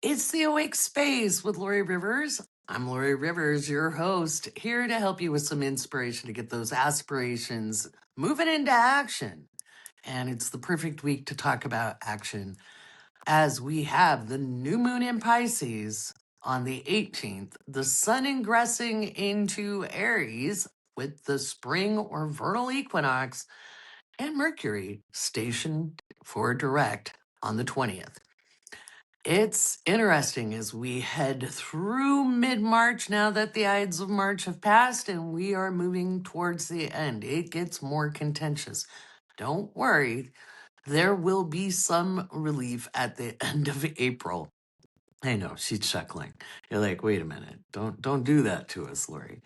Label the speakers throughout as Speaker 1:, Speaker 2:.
Speaker 1: It's the Awake Space with Laurie Rivers. I'm Laurie Rivers, your host, here to help you with some inspiration to get those aspirations moving into action. And it's the perfect week to talk about action as we have the new moon in Pisces on the 18th, the sun ingressing into Aries with the spring or vernal equinox, and Mercury stationed for direct on the 20th. It's interesting as we head through mid-March now that the Ides of March have passed and we are moving towards the end. It gets more contentious. Don't worry, there will be some relief at the end of April. I know, she's chuckling. You're like, wait a minute, don't do that to us, Lori.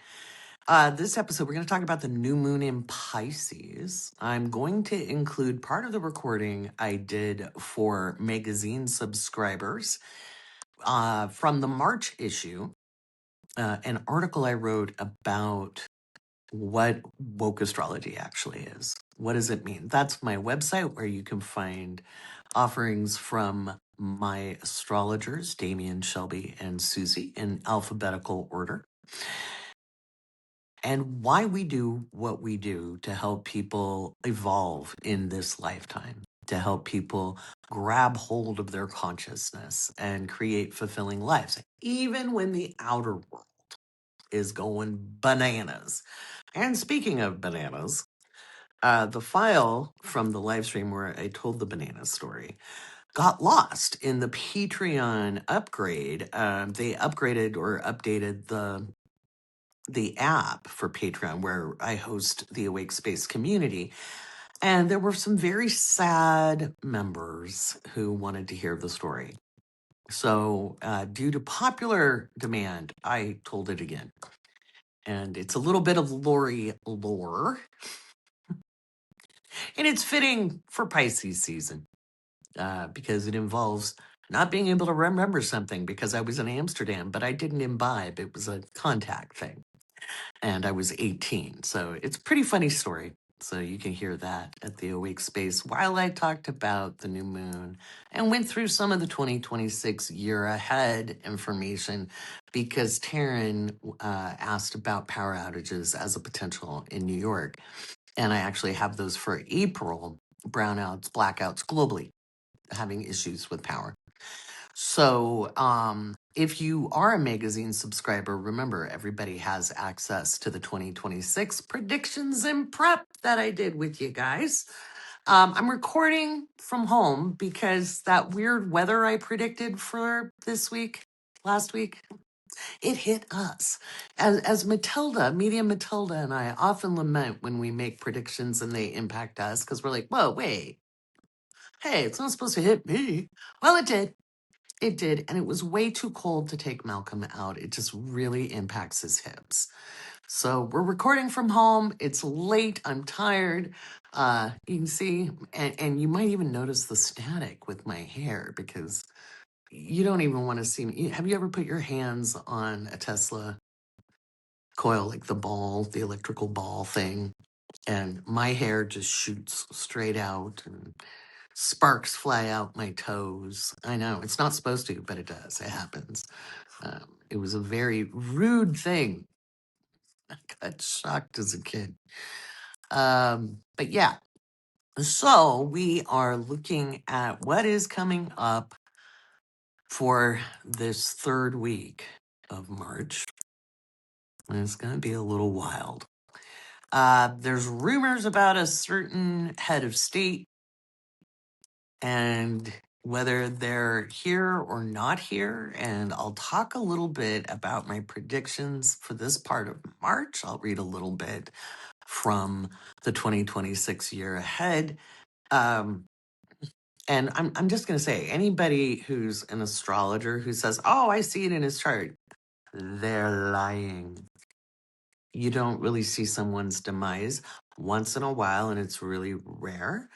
Speaker 1: This episode, we're going to talk about the new moon in Pisces. I'm going to include part of the recording I did for magazine subscribers from the March issue, an article I wrote about what woke astrology actually is. What does it mean? That's my website where you can find offerings from my astrologers, Damien, Shelby, and Susie, in alphabetical order, and why we do what we do to help people evolve in this lifetime, to help people grab hold of their consciousness and create fulfilling lives, even when the outer world is going bananas. And speaking of bananas, the file from the live stream where I told the banana story got lost in the Patreon upgrade. They upgraded or updated the app for Patreon where I host the Awake Space community. And there were some very sad members who wanted to hear the story. So, due to popular demand, I told it again. And it's a little bit of Laurie lore. And it's fitting for Pisces season because it involves not being able to remember something because I was in Amsterdam, but I didn't imbibe. It was a contact thing. And I was 18. So it's a pretty funny story. So you can hear that at the Awake Space while I talked about the new moon and went through some of the 2026 year ahead information because Taryn asked about power outages as a potential in New York. And I actually have those for April, brownouts, blackouts globally, having issues with power. So, if you are a magazine subscriber, remember everybody has access to the 2026 predictions and prep that I did with you guys. I'm recording from home because that weird weather I predicted for this week, last week, it hit us. As Matilda, Medium Matilda, and I often lament when we make predictions and they impact us because we're like, whoa, wait, hey, it's not supposed to hit me. Well, it did. It did, and it was way too cold to take Malcolm out. It just really impacts his hips. So we're recording from home. It's late. I'm tired. You can see, and you might even notice the static with my hair because you don't even want to see me. Have you ever put your hands on a Tesla coil, like the ball, the electrical ball thing? And my hair just shoots straight out and sparks fly out my toes. I know it's not supposed to, but it does. It happens. It was a very rude thing. I got shocked as a kid. But yeah, so we are looking at what is coming up for this third week of March. And it's going to be a little wild. There's rumors about a certain head of state and whether they're here or not here. And I'll talk a little bit about my predictions for this part of March. I'll read a little bit from the 2026 year ahead. And I'm just going to say, anybody who's an astrologer who says, oh, I see it in his chart, they're lying. You don't really see someone's demise once in a while, and it's really rare.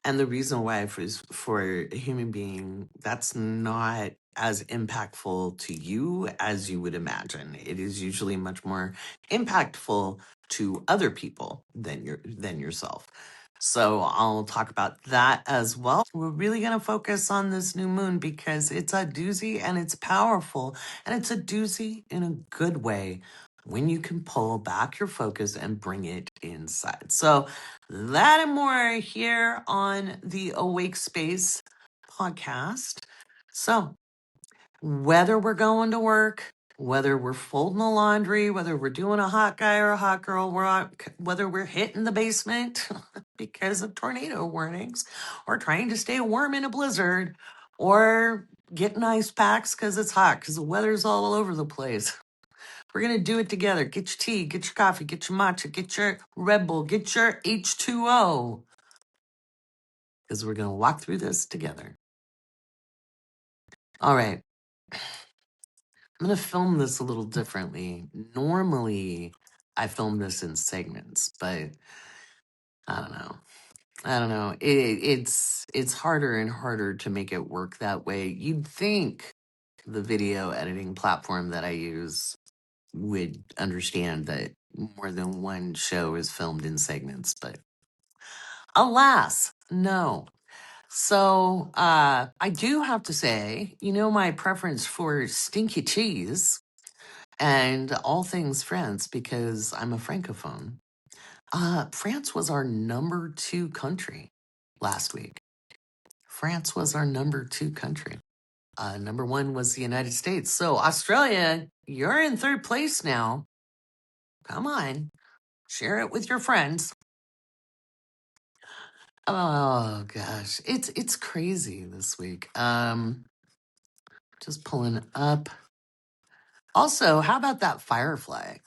Speaker 1: And the reason why for a human being, that's not as impactful to you as you would imagine. It is usually much more impactful to other people than yourself. So I'll talk about that as well. We're really going to focus on this new moon because it's a doozy and it's powerful. And it's a doozy in a good way when you can pull back your focus and bring it inside. So that and more here on the Awake Space podcast. So whether we're going to work, whether we're folding the laundry, whether we're doing a hot guy or a hot girl, whether we're hitting the basement because of tornado warnings, or trying to stay warm in a blizzard, or getting ice packs because it's hot, because the weather's all over the place. We're going to do it together. Get your tea, get your coffee, get your matcha, get your Red Bull, get your H2O, because we're going to walk through this together. All right. I'm going to film this a little differently. Normally, I film this in segments, but I don't know. It's harder and harder to make it work that way. You'd think the video editing platform that I use would understand that more than one show is filmed in segments, but alas, no. So I do have to say, my preference for stinky cheese and all things France, because I'm a francophone. France was our number 2 country last week. France was our number 2 country. Number 1 was the United States. So Australia, you're in 3rd place now. Come on, share it with your friends. Oh gosh, it's crazy this week. Just pulling up. Also, how about that Firefly?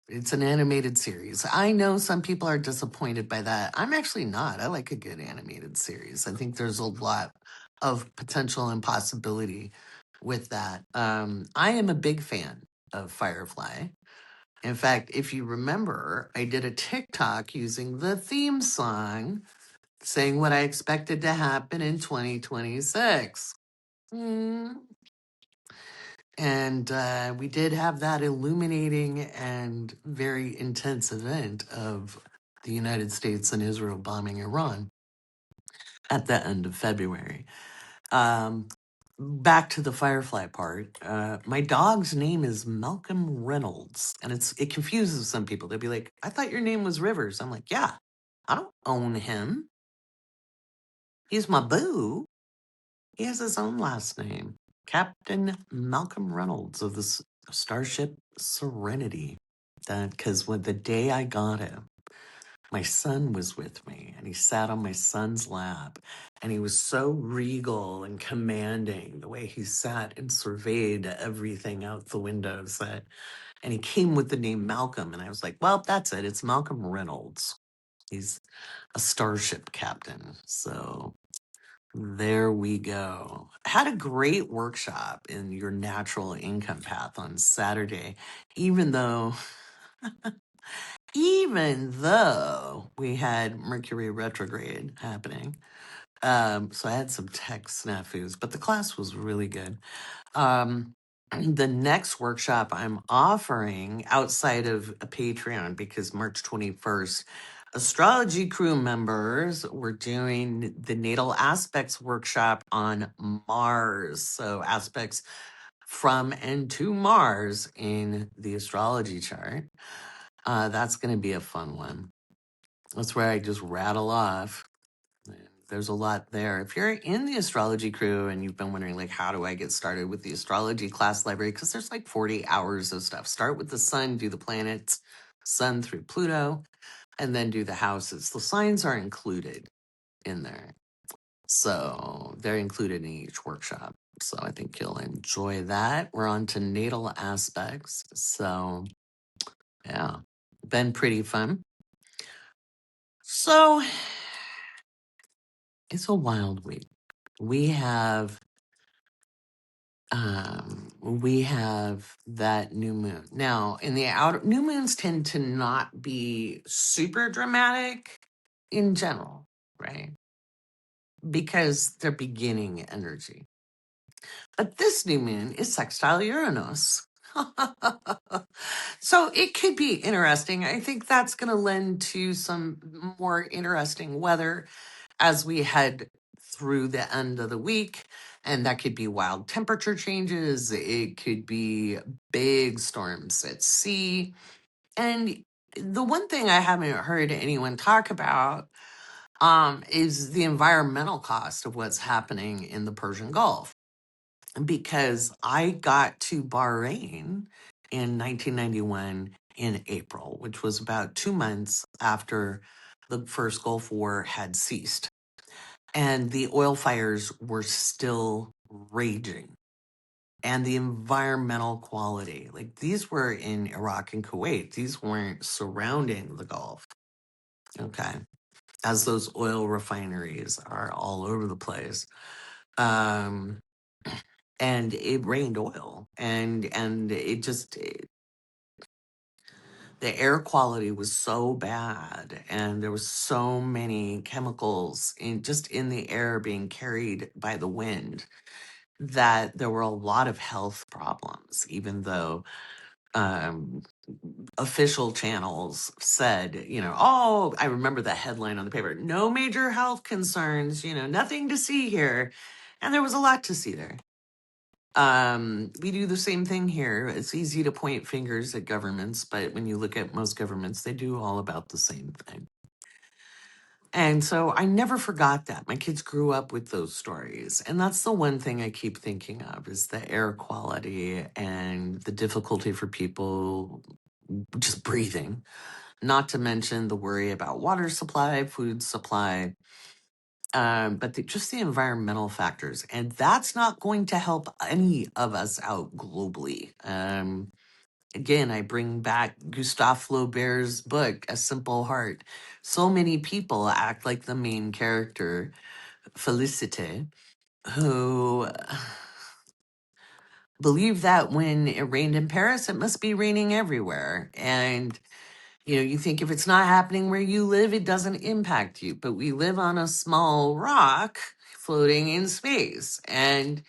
Speaker 1: It's an animated series. I know some people are disappointed by that. I'm actually not. I like a good animated series. I think there's a lot of potential and possibility with that. I am a big fan of Firefly. In fact, if you remember, I did a TikTok using the theme song saying what I expected to happen in 2026. Mm. And we did have that illuminating and very intense event of the United States and Israel bombing Iran at the end of February. Back to the Firefly part. My dog's name is Malcolm Reynolds, and it confuses some people. They'll be like, "I thought your name was Rivers." I'm like, "Yeah, I don't own him. He's my boo. He has his own last name, Captain Malcolm Reynolds of the Starship Serenity." Because when the day I got him, my son was with me and he sat on my son's lap and he was so regal and commanding the way he sat and surveyed everything out the windows and he came with the name Malcolm. And I was like, well, that's it. It's Malcolm Reynolds. He's a starship captain. So there we go. Had a great workshop in your natural income path on Saturday, even though we had Mercury retrograde happening. So I had some tech snafus, but the class was really good. The next workshop I'm offering outside of a Patreon, because March 21st, astrology crew members were doing the natal aspects workshop on Mars. So aspects from and to Mars in the astrology chart. That's going to be a fun one. That's where I just rattle off. There's a lot there. If you're in the astrology crew and you've been wondering, like, how do I get started with the astrology class library? Because there's like 40 hours of stuff. Start with the sun, do the planets, sun through Pluto, and then do the houses. The signs are included in there. So they're included in each workshop. So I think you'll enjoy that. We're on to natal aspects. So yeah, been pretty fun. So it's a wild week. We have that new moon. Now, in the outer, new moons tend to not be super dramatic in general, right? Because they're beginning energy. But this new moon is sextile Uranus. So it could be interesting. I think that's going to lend to some more interesting weather as we head through the end of the week. And that could be wild temperature changes. It could be big storms at sea. And the one thing I haven't heard anyone talk about is the environmental cost of what's happening in the Persian Gulf. Because I got to Bahrain in 1991 in April, which was about 2 months after the first Gulf War had ceased. And the oil fires were still raging. And the environmental quality, like these were in Iraq and Kuwait, these weren't surrounding the Gulf. Okay. As those oil refineries are all over the place. Um, and it rained oil and it just the air quality was so bad and there was so many chemicals in the air being carried by the wind that there were a lot of health problems, even though um, official channels said, oh, I remember the headline on the paper, no major health concerns, nothing to see here. And there was a lot to see there. We do the same thing here. It's easy to point fingers at governments, but when you look at most governments, they do all about the same thing. And so I never forgot that. My kids grew up with those stories. And that's the one thing I keep thinking of is the air quality and the difficulty for people just breathing, not to mention the worry about water supply, food supply, but just the environmental factors. And that's not going to help any of us out globally. Again, I bring back Gustave Flaubert's book, A Simple Heart. So many people act like the main character, Felicite, who believe that when it rained in Paris, it must be raining everywhere. And you think if it's not happening where you live, it doesn't impact you. But we live on a small rock floating in space. And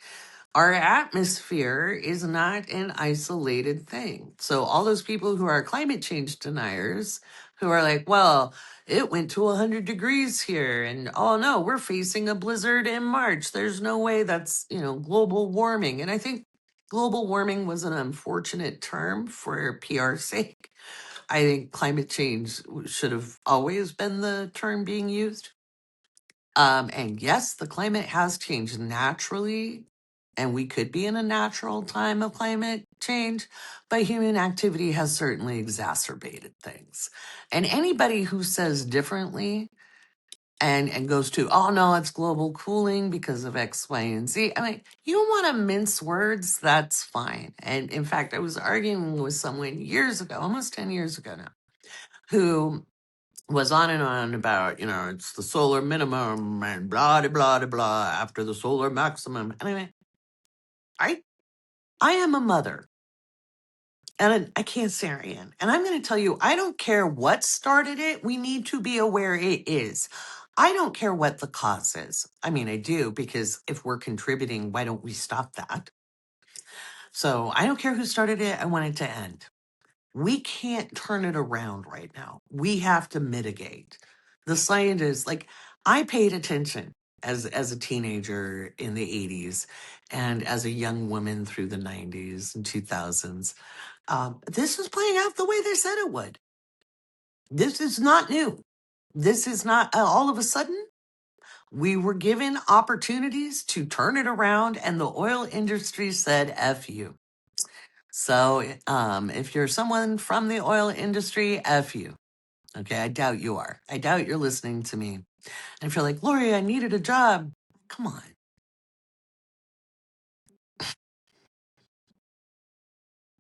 Speaker 1: our atmosphere is not an isolated thing. So all those people who are climate change deniers, who are like, well, it went to 100 degrees here. And oh no, we're facing a blizzard in March. There's no way that's, global warming. And I think global warming was an unfortunate term for PR's sake. I think climate change should have always been the term being used. And yes, the climate has changed naturally, and we could be in a natural time of climate change, but human activity has certainly exacerbated things. And anybody who says differently and goes to, oh no, it's global cooling because of X, Y, and Z. I mean, you want to mince words, that's fine. And in fact, I was arguing with someone years ago, almost 10 years ago now, who was on and on about, it's the solar minimum and blah, blah, blah, blah, after the solar maximum. And I mean, I am a mother and a Cancerian. And I'm going to tell you, I don't care what started it. We need to be aware it is. I don't care what the cause is. I mean, I do, because if we're contributing, why don't we stop that? So I don't care who started it. I want it to end. We can't turn it around right now. We have to mitigate. The scientists, like I paid attention as a teenager in the 80s and as a young woman through the 90s and 2000s. This was playing out the way they said it would. This is not new. This is not all of a sudden. We were given opportunities to turn it around, and the oil industry said, F you. So if you're someone from the oil industry, F you. Okay, I doubt you are. I doubt you're listening to me. And if you're like, Laurie, I needed a job. Come on.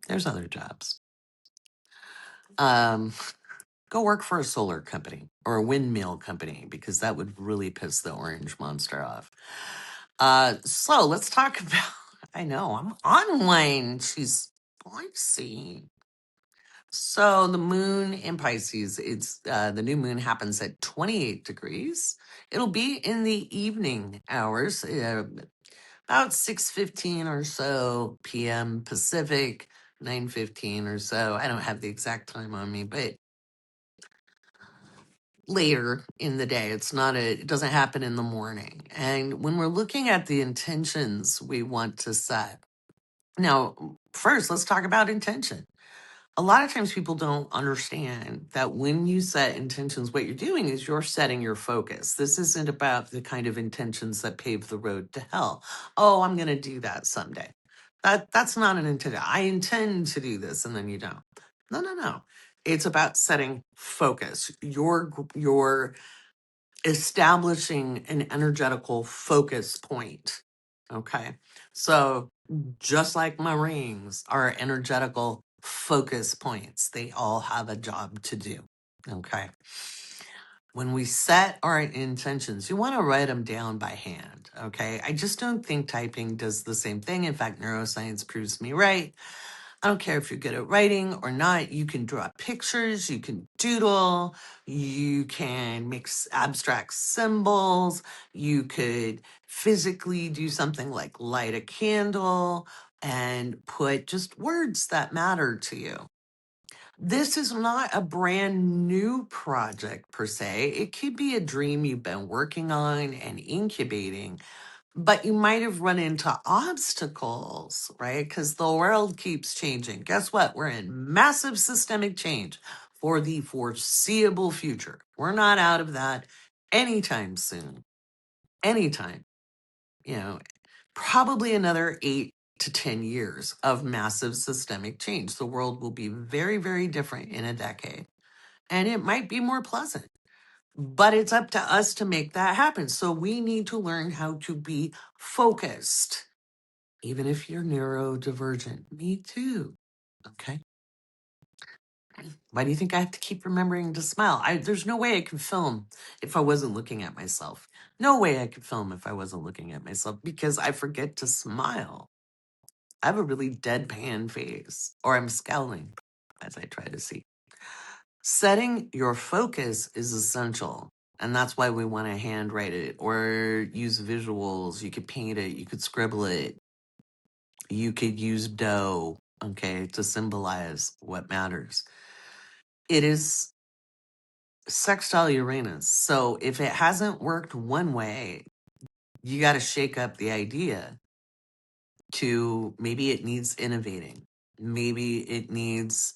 Speaker 1: There's other jobs. Um, Go work for a solar company or a windmill company, because that would really piss the orange monster off. So let's talk about, I know, I'm online. She's spicy. So the moon in Pisces, it's the new moon happens at 28 degrees. It'll be in the evening hours, about 6:15 or so p.m. Pacific, 9:15 or so. I don't have the exact time on me, but later in the day. It doesn't happen in the morning. And when we're looking at the intentions we want to set, now, first, let's talk about intention. A lot of times people don't understand that when you set intentions, what you're doing is you're setting your focus. This isn't about the kind of intentions that pave the road to hell. Oh, I'm going to do that someday. That's not an intention. I intend to do this, and then you don't. No, no, no. It's about setting focus. Your establishing an energetical focus point. Okay. So just like my rings are energetical focus points, they all have a job to do. Okay. When we set our intentions, you want to write them down by hand. Okay. I just don't think typing does the same thing. In fact, neuroscience proves me right. I don't care if you're good at writing or not. You can draw pictures, you can doodle, you can mix abstract symbols, you could physically do something like light a candle and put just words that matter to you. This is not a brand new project per se. It could be a dream you've been working on and incubating, but you might have run into obstacles, right? Because the world keeps changing. Guess what? We're in massive systemic change for the foreseeable future. We're not out of that anytime soon. Anytime. You know, probably another 8 to 10 years of massive systemic change. The world will be very, very different in a decade. And it might be more pleasant. But it's up to us to make that happen. So we need to learn how to be focused, even if you're neurodivergent. Me too. Okay. Why do you think I have to keep remembering to smile? There's no way I could film if I wasn't looking at myself. No way I could film if I wasn't looking at myself because I forget to smile. I have a really deadpan face, or I'm scowling as I try to see. Setting your focus is essential. And that's why we want to handwrite it or use visuals. You could paint it, you could scribble it, you could use dough, okay, to symbolize what matters. It is sextile Uranus. So if it hasn't worked one way, you got to shake up the idea to maybe it needs innovating. Maybe it needs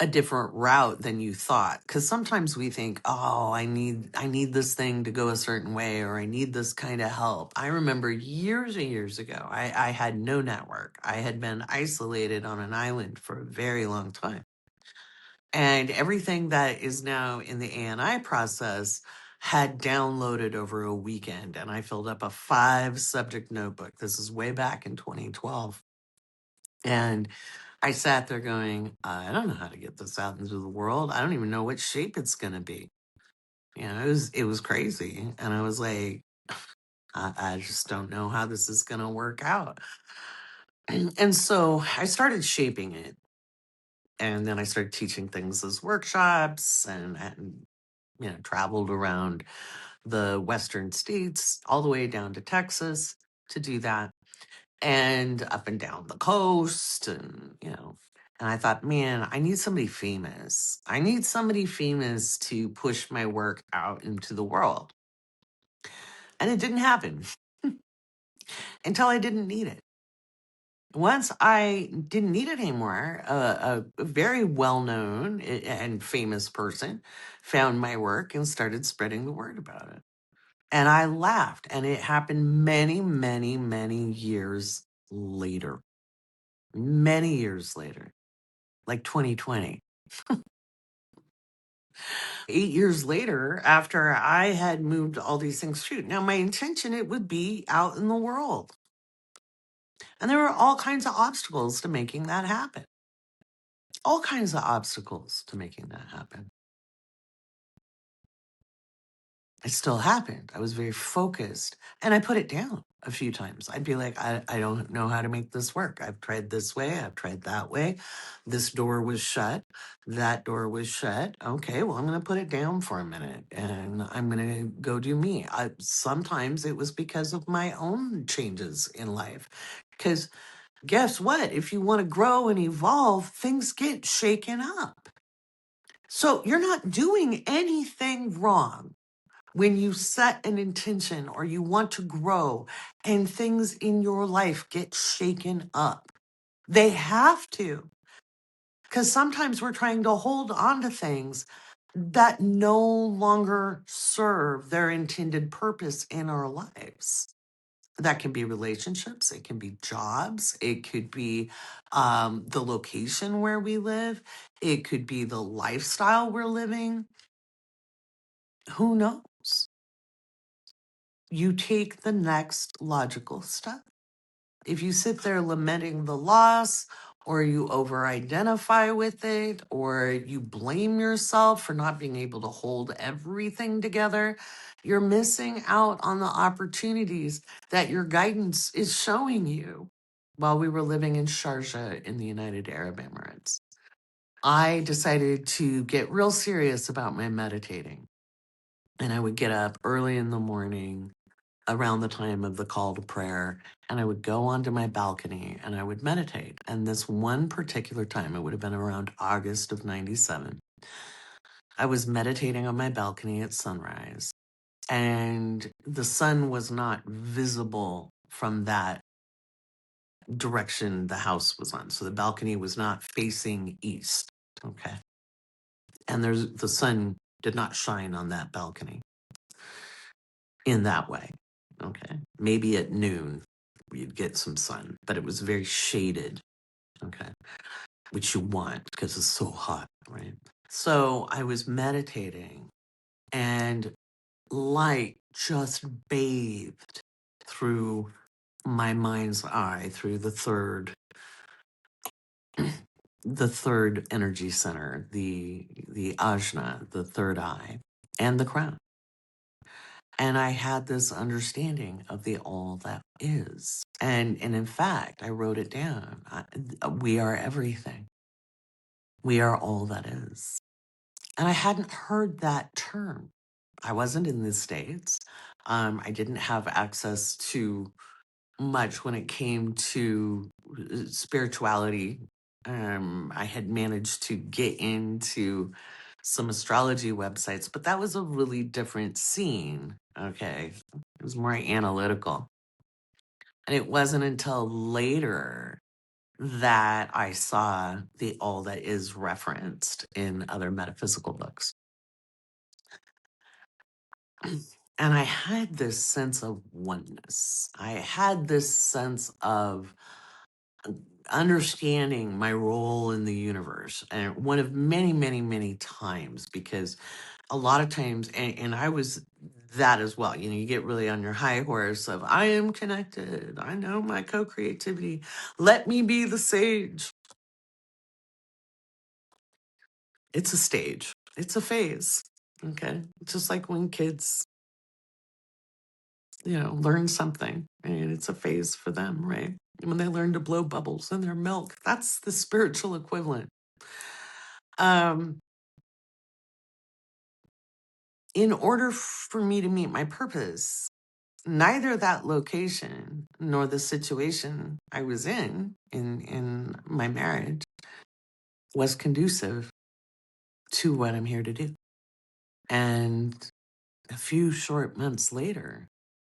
Speaker 1: a different route than you thought, because sometimes we think, oh, I need this thing to go a certain way, or I need this kind of help. I remember years and years ago, I had no network. I had been isolated on an island for a very long time, and everything that is now in the ANI process had downloaded over a weekend, and I filled up a 5 subject notebook. This is way back in 2012. And I sat there going, I don't know how to get this out into the world. I don't even know what shape it's going to be. You know, it was crazy. And I was like, I just don't know how this is going to work out. And so I started shaping it. And then I started teaching things as workshops and traveled around the Western states all the way down to Texas to do that, and up and down the coast, and I thought, man, I need somebody famous. I need somebody famous to push my work out into the world. And it didn't happen until I didn't need it. Once I didn't need it anymore, a very well-known and famous person found my work and started spreading the word about it. And I laughed, and it happened many, many, many years later. Many years later, like 2020. 8 years later, after I had moved all these things, shoot. Now, my intention, it would be out in the world. And there were all kinds of obstacles to making that happen. All kinds of obstacles to making that happen. It still happened. I was very focused, and I put it down a few times. I'd be like, I don't know how to make this work. I've tried this way. I've tried that way. This door was shut. That door was shut. Okay, well, I'm going to put it down for a minute, and I'm going to go do me. Sometimes it was because of my own changes in life, because guess what? If you want to grow and evolve, things get shaken up. So you're not doing anything wrong when you set an intention or you want to grow and things in your life get shaken up. They have to, because sometimes we're trying to hold on to things that no longer serve their intended purpose in our lives. That can be relationships, it can be jobs, it could be the location where we live, it could be the lifestyle we're living. Who knows? You take the next logical step. If you sit there lamenting the loss, or you over identify with it, or you blame yourself for not being able to hold everything together, you're missing out on the opportunities that your guidance is showing you. While we were living in Sharjah in the United Arab Emirates, I decided to get real serious about my meditating. And I would get up early in the morning around the time of the call to prayer, and I would go onto my balcony and I would meditate. And this one particular time, it would have been around August of 97, I was meditating on my balcony at sunrise, and the sun was not visible from that direction the house was on. So the balcony was not facing east. Okay. And the sun did not shine on that balcony in that way. Okay. Maybe at noon you'd get some sun, but it was very shaded. Okay. Which you want because it's so hot, right? So I was meditating and light just bathed through my mind's eye, through the third energy center, the ajna, the third eye, and the crown. And I had this understanding of the all that is. And in fact, I wrote it down. We are everything. We are all that is. And I hadn't heard that term. I wasn't in the States. I didn't have access to much when it came to spirituality. I had managed to get into some astrology websites, but that was a really different scene. Okay. It was more analytical. And it wasn't until later that I saw the all that is referenced in other metaphysical books. And I had this sense of oneness. I had this sense of understanding my role in the universe, and one of many, many, many times, because a lot of times, and I was that as well. You know, you get really on your high horse of, I am connected. I know my co creativity. Let me be the sage. It's a stage, it's a phase. Okay. Just like when kids, learn something, and it's a phase for them, right? When they learn to blow bubbles in their milk, that's the spiritual equivalent. Um, in order for me to meet my purpose, neither that location nor the situation I was in my marriage was conducive to what I'm here to do. And a few short months later,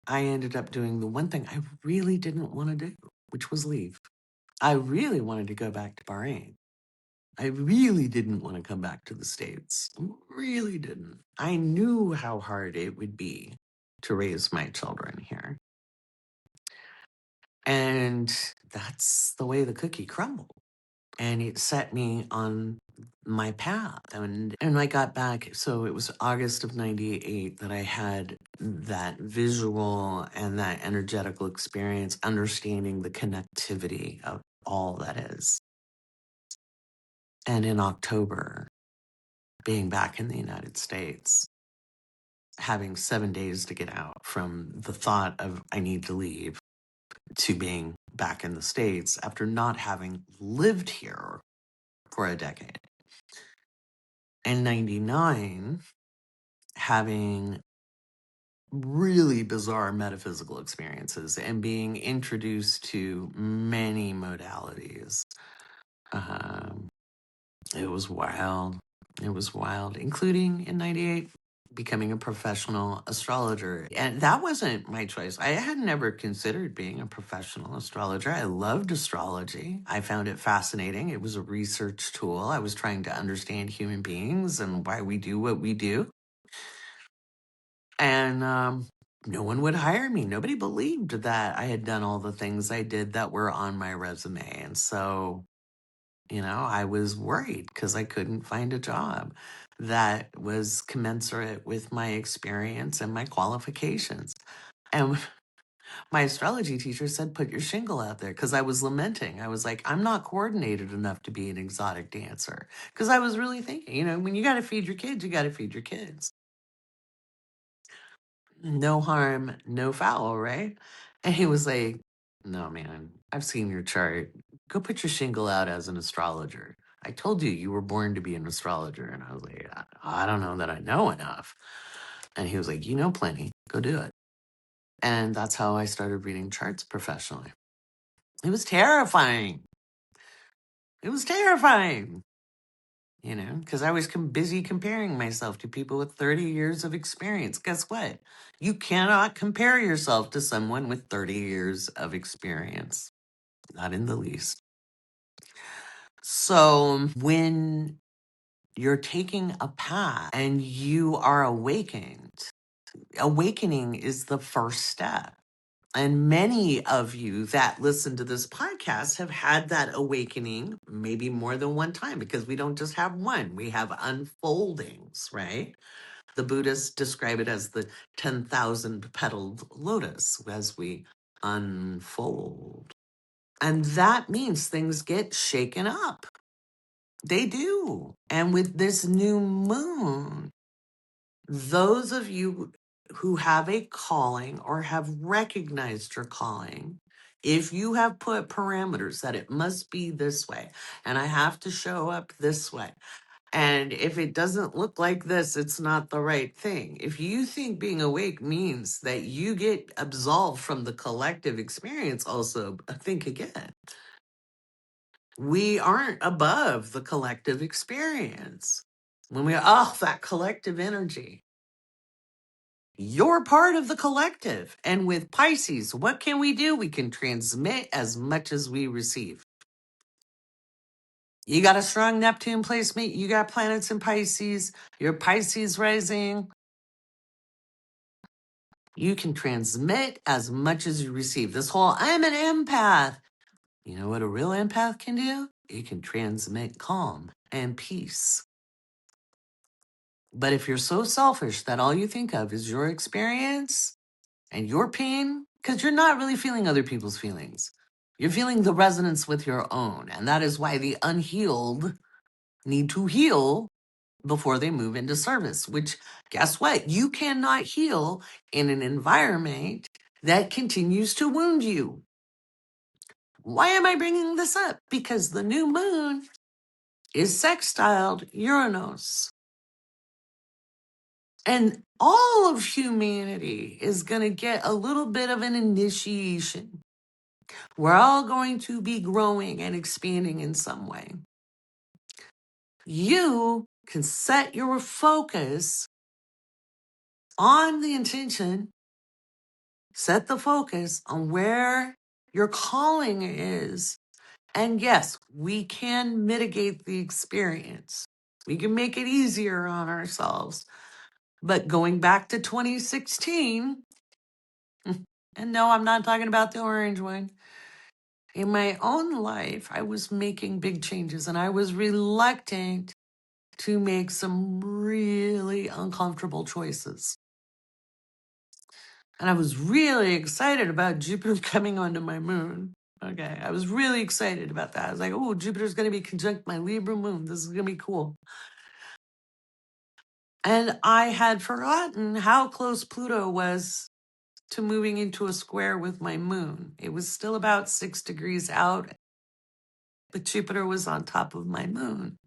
Speaker 1: I ended up doing the one thing I really didn't want to do, which was leave. I really wanted to go back to Bahrain. I really didn't want to come back to the States. Really didn't. I knew how hard it would be to raise my children here. And that's the way the cookie crumbled. And it set me on my path. And I got back, so it was August of 98 that I had that visual and that energetical experience, understanding the connectivity of all that is. And in October, being back in the United States, having 7 days to get out from the thought of I need to leave to being back in the States after not having lived here for a decade. In 99, having really bizarre metaphysical experiences and being introduced to many modalities. Um, it was wild. It was wild, including in 98 becoming a professional astrologer. And that wasn't my choice. I had never considered being a professional astrologer. I loved astrology. I found it fascinating. It was a research tool. I was trying to understand human beings and why we do what we do. And no one would hire me. Nobody believed that I had done all the things I did that were on my resume. And so, I was worried because I couldn't find a job that was commensurate with my experience and my qualifications. And my astrology teacher said, put your shingle out there because I was lamenting. I was like, I'm not coordinated enough to be an exotic dancer. Because I was really thinking, when you got to feed your kids, you got to feed your kids. No harm, no foul, right? And he was like, no, man, I've seen your chart. Go put your shingle out as an astrologer. I told you you were born to be an astrologer. And I was like, I don't know that I know enough. And he was like, you know plenty. Go do it. And that's how I started reading charts professionally. It was terrifying. It was terrifying. Because I was busy comparing myself to people with 30 years of experience. Guess what? You cannot compare yourself to someone with 30 years of experience. Not in the least. So when you're taking a path and you are awakened, awakening is the first step. And many of you that listen to this podcast have had that awakening maybe more than one time because we don't just have one, we have unfoldings, right? The Buddhists describe it as the 10,000 petaled lotus as we unfold. And that means things get shaken up. They do. And with this new moon, those of you who have a calling or have recognized your calling, if you have put parameters that it must be this way and I have to show up this way, and if it doesn't look like this, it's not the right thing. If you think being awake means that you get absolved from the collective experience, also think again. We aren't above the collective experience. When that collective energy, you're part of the collective. And with Pisces, what can we do? We can transmit as much as we receive. You got a strong Neptune placement. You got planets in Pisces. Your Pisces rising. You can transmit as much as you receive. This whole, I'm an empath. You know what a real empath can do? It can transmit calm and peace. But if you're so selfish that all you think of is your experience and your pain, because you're not really feeling other people's feelings, you're feeling the resonance with your own. And that is why the unhealed need to heal before they move into service, which, guess what? You cannot heal in an environment that continues to wound you. Why am I bringing this up? Because the new moon is sextiled Uranus. And all of humanity is going to get a little bit of an initiation. We're all going to be growing and expanding in some way. You can set your focus on the intention, set the focus on where your calling is. And yes, we can mitigate the experience. We can make it easier on ourselves. But going back to 2016, and no, I'm not talking about the orange one. In my own life, I was making big changes and I was reluctant to make some really uncomfortable choices. And I was really excited about Jupiter coming onto my moon. Okay, I was really excited about that. I was like, oh, Jupiter's going to be conjunct my Libra moon. This is going to be cool. And I had forgotten how close Pluto was to moving into a square with my moon. It was still about 6 degrees out, but Jupiter was on top of my moon.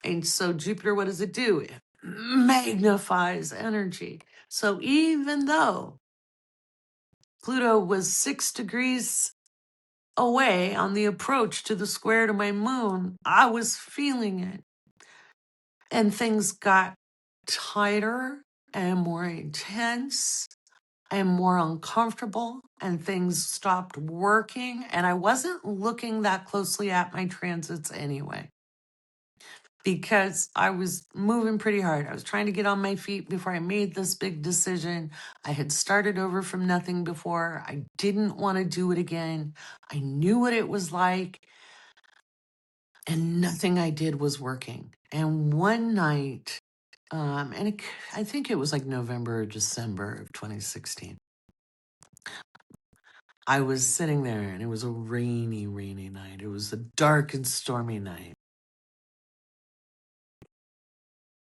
Speaker 1: And so Jupiter, what does it do? It magnifies energy. So even though Pluto was 6 degrees away on the approach to the square to my moon, I was feeling it. And things got tighter and more intense and more uncomfortable, and things stopped working. And I wasn't looking that closely at my transits anyway, because I was moving pretty hard. I was trying to get on my feet before I made this big decision. I had started over from nothing before. I didn't want to do it again. I knew what it was like, and nothing I did was working. And one night, I think it was like November or December of 2016, I was sitting there and it was a rainy, rainy night. It was a dark and stormy night.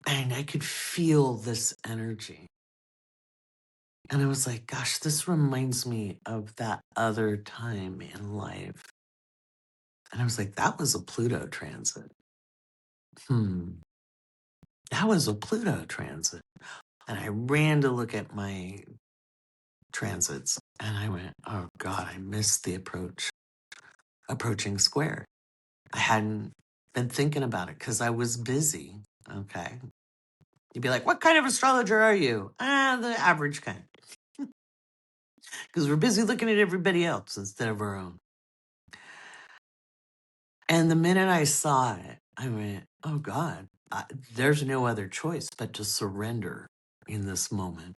Speaker 1: And I could feel this energy. And I was like, gosh, this reminds me of that other time in life. And I was like, that was a Pluto transit. That was a Pluto transit. And I ran to look at my transits and I went, oh God, I missed the approaching square. I hadn't been thinking about it because I was busy. Okay. You'd be like, what kind of astrologer are you? The average kind. Because we're busy looking at everybody else instead of our own. And the minute I saw it, I went, oh God, there's no other choice but to surrender in this moment.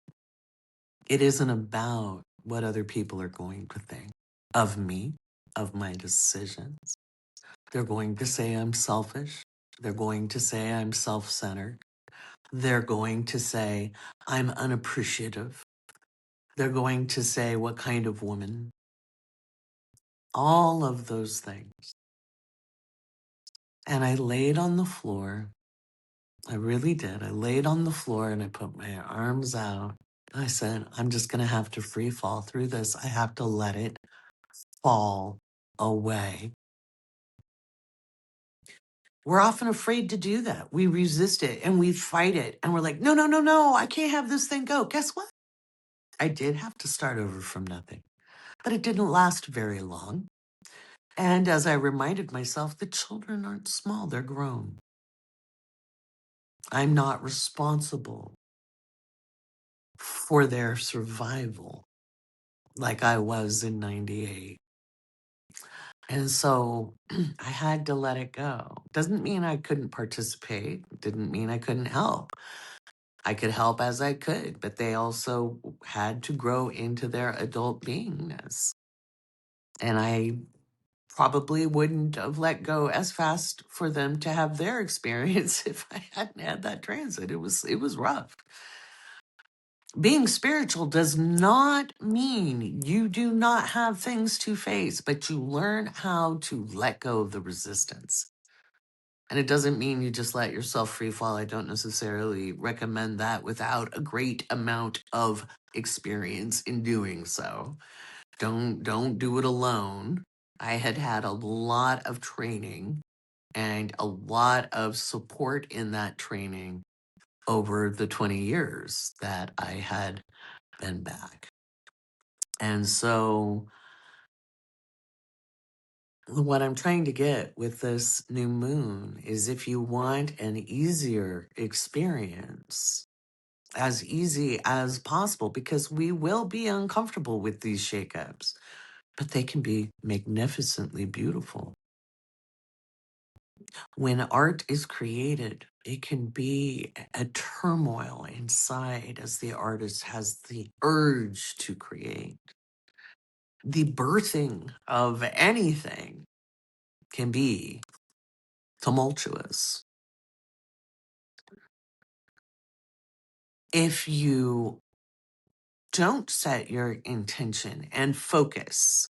Speaker 1: It isn't about what other people are going to think of me, of my decisions. They're going to say I'm selfish. They're going to say I'm self-centered. They're going to say I'm unappreciative. They're going to say what kind of woman. All of those things. And I laid on the floor. I really did. I laid on the floor and I put my arms out. I said, I'm just going to have to free fall through this. I have to let it fall away. We're often afraid to do that. We resist it and we fight it. And we're like, no, no, no, no, I can't have this thing go. Guess what? I did have to start over from nothing, but it didn't last very long. And as I reminded myself, the children aren't small, they're grown. I'm not responsible for their survival like I was in 98. And so I had to let it go. Doesn't mean I couldn't participate, didn't mean I couldn't help. I could help as I could, but they also had to grow into their adult beingness. And I probably wouldn't have let go as fast for them to have their experience if I hadn't had that transit. It was rough. Being spiritual does not mean you do not have things to face, but you learn how to let go of the resistance. And it doesn't mean you just let yourself free fall. I don't necessarily recommend that without a great amount of experience in doing so. Don't do it alone. I had a lot of training and a lot of support in that training over the 20 years that I had been back. And so what I'm trying to get with this new moon is if you want an easier experience, as easy as possible, because we will be uncomfortable with these shakeups, but they can be magnificently beautiful. When art is created, it can be a turmoil inside as the artist has the urge to create. The birthing of anything can be tumultuous. If you don't set your intention and focus,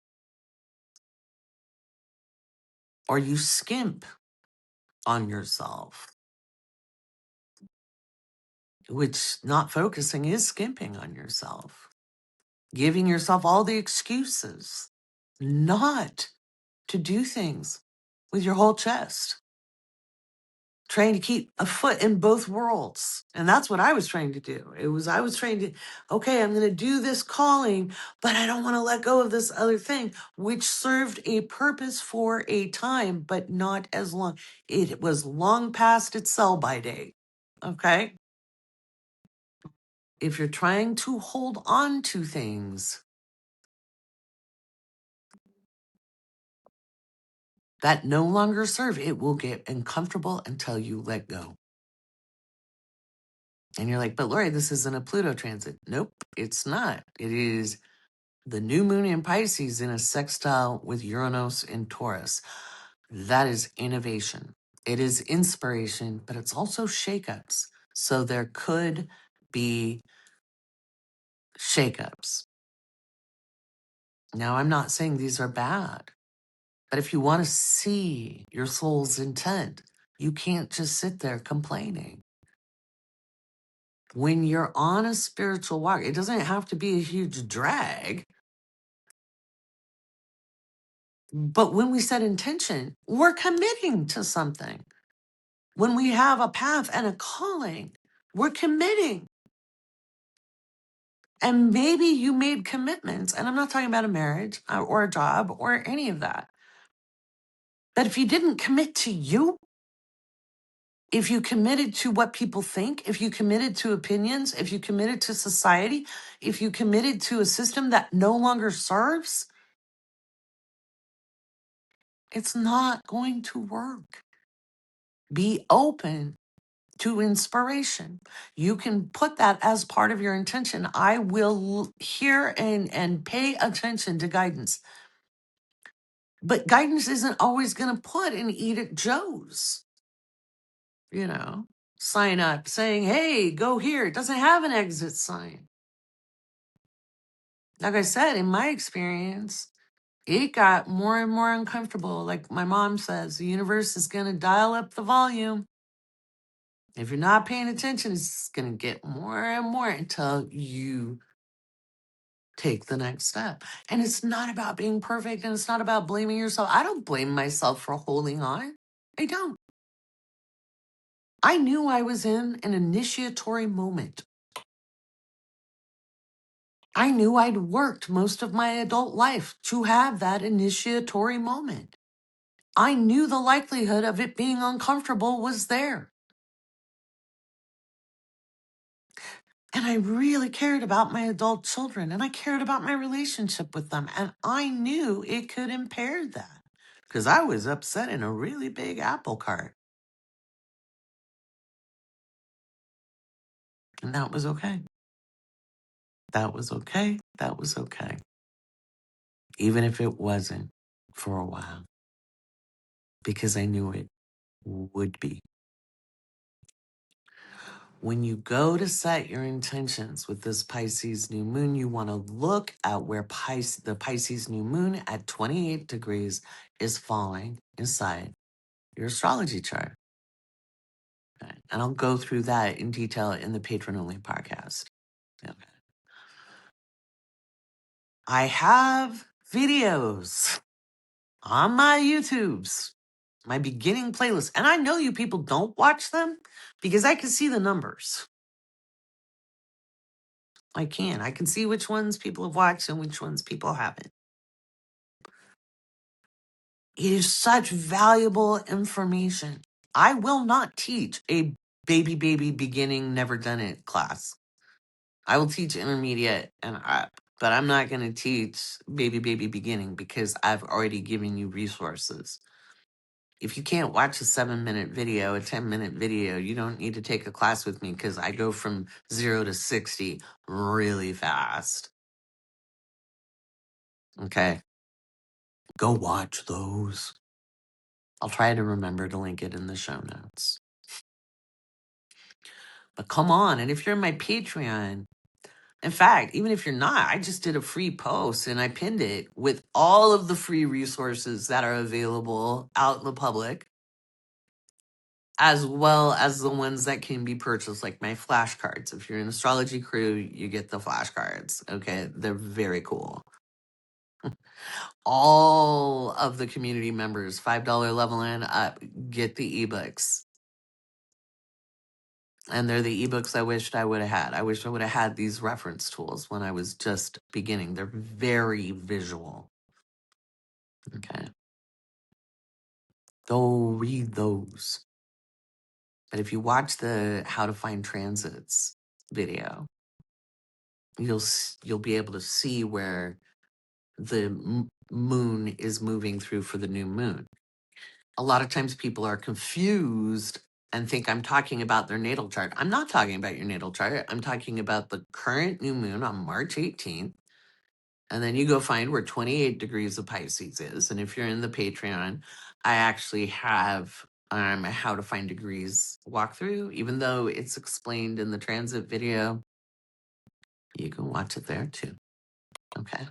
Speaker 1: or you skimp on yourself, which not focusing is skimping on yourself, giving yourself all the excuses not to do things with your whole chest, trying to keep a foot in both worlds. And that's what I was trying to do. I was trying to, okay, I'm going to do this calling, but I don't want to let go of this other thing, which served a purpose for a time, but not as long. It was long past its sell by date. Okay. If you're trying to hold on to things that no longer serve, it will get uncomfortable until you let go. And you're like, but Laurie, this isn't a Pluto transit. Nope, it's not. It is the new moon in Pisces in a sextile with Uranus in Taurus. That is innovation. It is inspiration, but it's also shakeups. So there could be shakeups. Now, I'm not saying these are bad, but if you want to see your soul's intent, you can't just sit there complaining. When you're on a spiritual walk, it doesn't have to be a huge drag. But when we set intention, we're committing to something. When we have a path and a calling, we're committing. And maybe you made commitments, and I'm not talking about a marriage or a job or any of that. But if you didn't commit to you, if you committed to what people think, if you committed to opinions, if you committed to society, if you committed to a system that no longer serves, it's not going to work. Be open to inspiration. You can put that as part of your intention. I will hear and pay attention to guidance. But guidance isn't always going to put and eat at Joe's, you know, sign up saying, hey, go here. It doesn't have an exit sign. Like I said, in my experience, it got more and more uncomfortable. Like my mom says, the universe is going to dial up the volume. If you're not paying attention, it's going to get more and more until you take the next step. And it's not about being perfect and it's not about blaming yourself. I don't blame myself for holding on. I don't. I knew I was in an initiatory moment. I knew I'd worked most of my adult life to have that initiatory moment. I knew the likelihood of it being uncomfortable was there. And I really cared about my adult children and I cared about my relationship with them. And I knew it could impair that because I was upset in a really big apple cart. And that was okay. That was okay. That was okay. Even if it wasn't for a while, because I knew it would be. When you go to set your intentions with this Pisces new moon, you want to look at where the Pisces new moon at 28 degrees is falling inside your astrology chart. Okay. And I'll go through that in detail in the patron only podcast. Okay. I have videos on my YouTubes, my beginning playlist. And I know you people don't watch them because I can see the numbers. I can see which ones people have watched and which ones people haven't. It is such valuable information. I will not teach a baby beginning, never done it class. I will teach intermediate and up, but I'm not going to teach baby beginning because I've already given you resources. If you can't watch a 7-minute video, a 10-minute video, you don't need to take a class with me because I go from 0 to 60 really fast. Okay. Go watch those. I'll try to remember to link it in the show notes. But come on, and if you're in my Patreon, in fact, even if you're not, I just did a free post and I pinned it with all of the free resources that are available out in the public, as well as the ones that can be purchased, like my flashcards. If you're an astrology crew, you get the flashcards. Okay, they're very cool. All of the community members, $5 level and up, get the ebooks. And they're the ebooks I wished I would have had. I wish I would have had these reference tools when I was just beginning. They're very visual. Okay. Go read those. But if you watch the How to Find Transits video, you'll be able to see where the moon is moving through for the new moon. A lot of times people are confused and think I'm talking about their natal chart. I'm not talking about your natal chart. I'm talking about the current new moon on March 18th. And then you go find where 28 degrees of Pisces is. And if you're in the Patreon, I actually have a How to Find Degrees walkthrough. Even though it's explained in the transit video, you can watch it there too. Okay.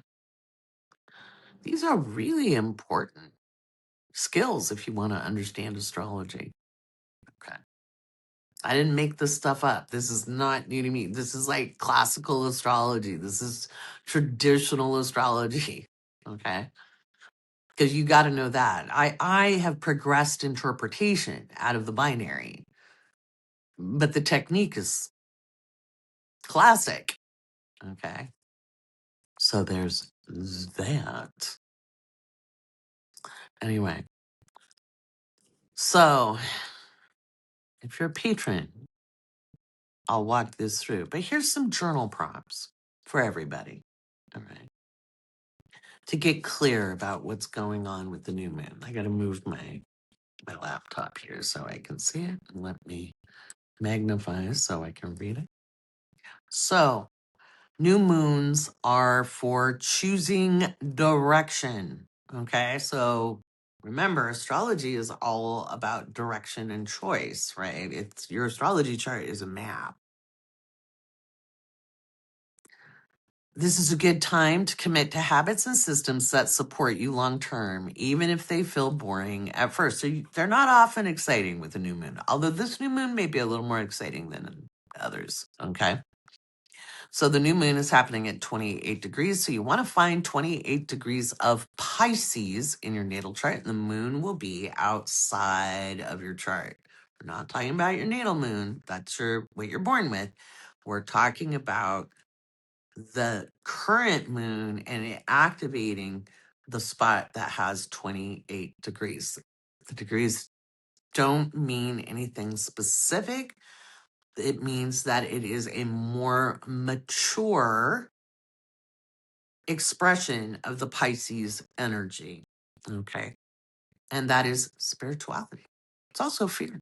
Speaker 1: These are really important skills if you want to understand astrology. Okay. I didn't make this stuff up. This is not new to me. This is like classical astrology. This is traditional astrology. Okay. Because you got to know that. I have progressed interpretation out of the binary, but the technique is classic. Okay. So there's that. Anyway. So if you're a patron, I'll walk this through. But here's some journal prompts for everybody. All right. To get clear about what's going on with the new moon. I got to move my laptop here so I can see it. And let me magnify so I can read it. So, new moons are for choosing direction. Okay. So, remember, astrology is all about direction and choice, right? It's your astrology chart is a map. This is a good time to commit to habits and systems that support you long term, even if they feel boring at first. So they're not often exciting with the new moon, although this new moon may be a little more exciting than others. Okay. So the new moon is happening at 28 degrees. So you want to find 28 degrees of Pisces in your natal chart, and the moon will be outside of your chart. We're not talking about your natal moon. That's what you're born with. We're talking about the current moon and it activating the spot that has 28 degrees. The degrees don't mean anything specific. It means that it is a more mature expression of the Pisces energy. Okay. And that is spirituality. It's also fear.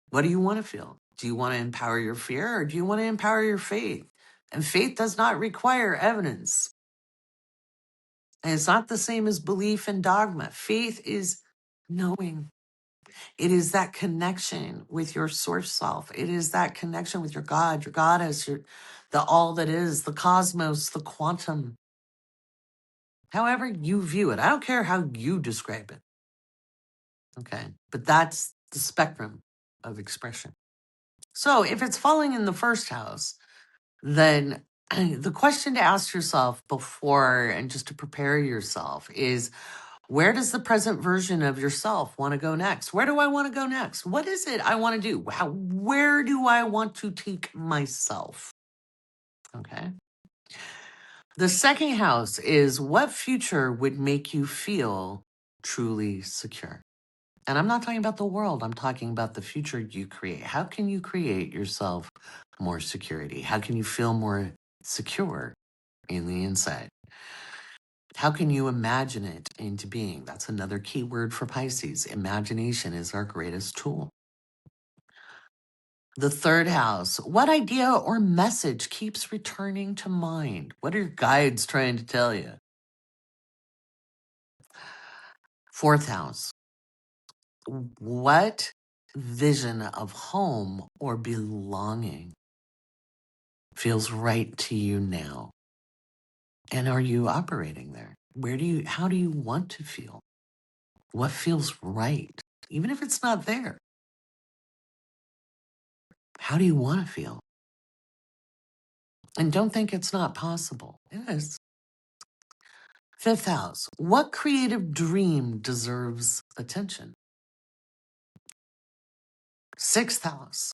Speaker 1: What do you want to feel? Do you want to empower your fear or do you want to empower your faith? And faith does not require evidence. And it's not the same as belief and dogma. Faith is knowing. It is that connection with your source self. It is that connection with your goddess, the all that is, the cosmos, the quantum. However you view it. I don't care how you describe it. Okay. But that's the spectrum of expression. So if it's falling in the first house, then the question to ask yourself before and just to prepare yourself is, where does the present version of yourself want to go next? Where do I want to go next? What is it I want to do? Where do I want to take myself? Okay. The second house is, what future would make you feel truly secure? And I'm not talking about the world. I'm talking about the future you create. How can you create yourself more security? How can you feel more secure in the inside? How can you imagine it into being? That's another key word for Pisces. Imagination is our greatest tool. The third house, what idea or message keeps returning to mind? What are your guides trying to tell you? Fourth house, what vision of home or belonging feels right to you now? And are you operating there? How do you want to feel? What feels right? Even if it's not there, how do you want to feel? And don't think it's not possible. It is. Fifth house, what creative dream deserves attention? Sixth house,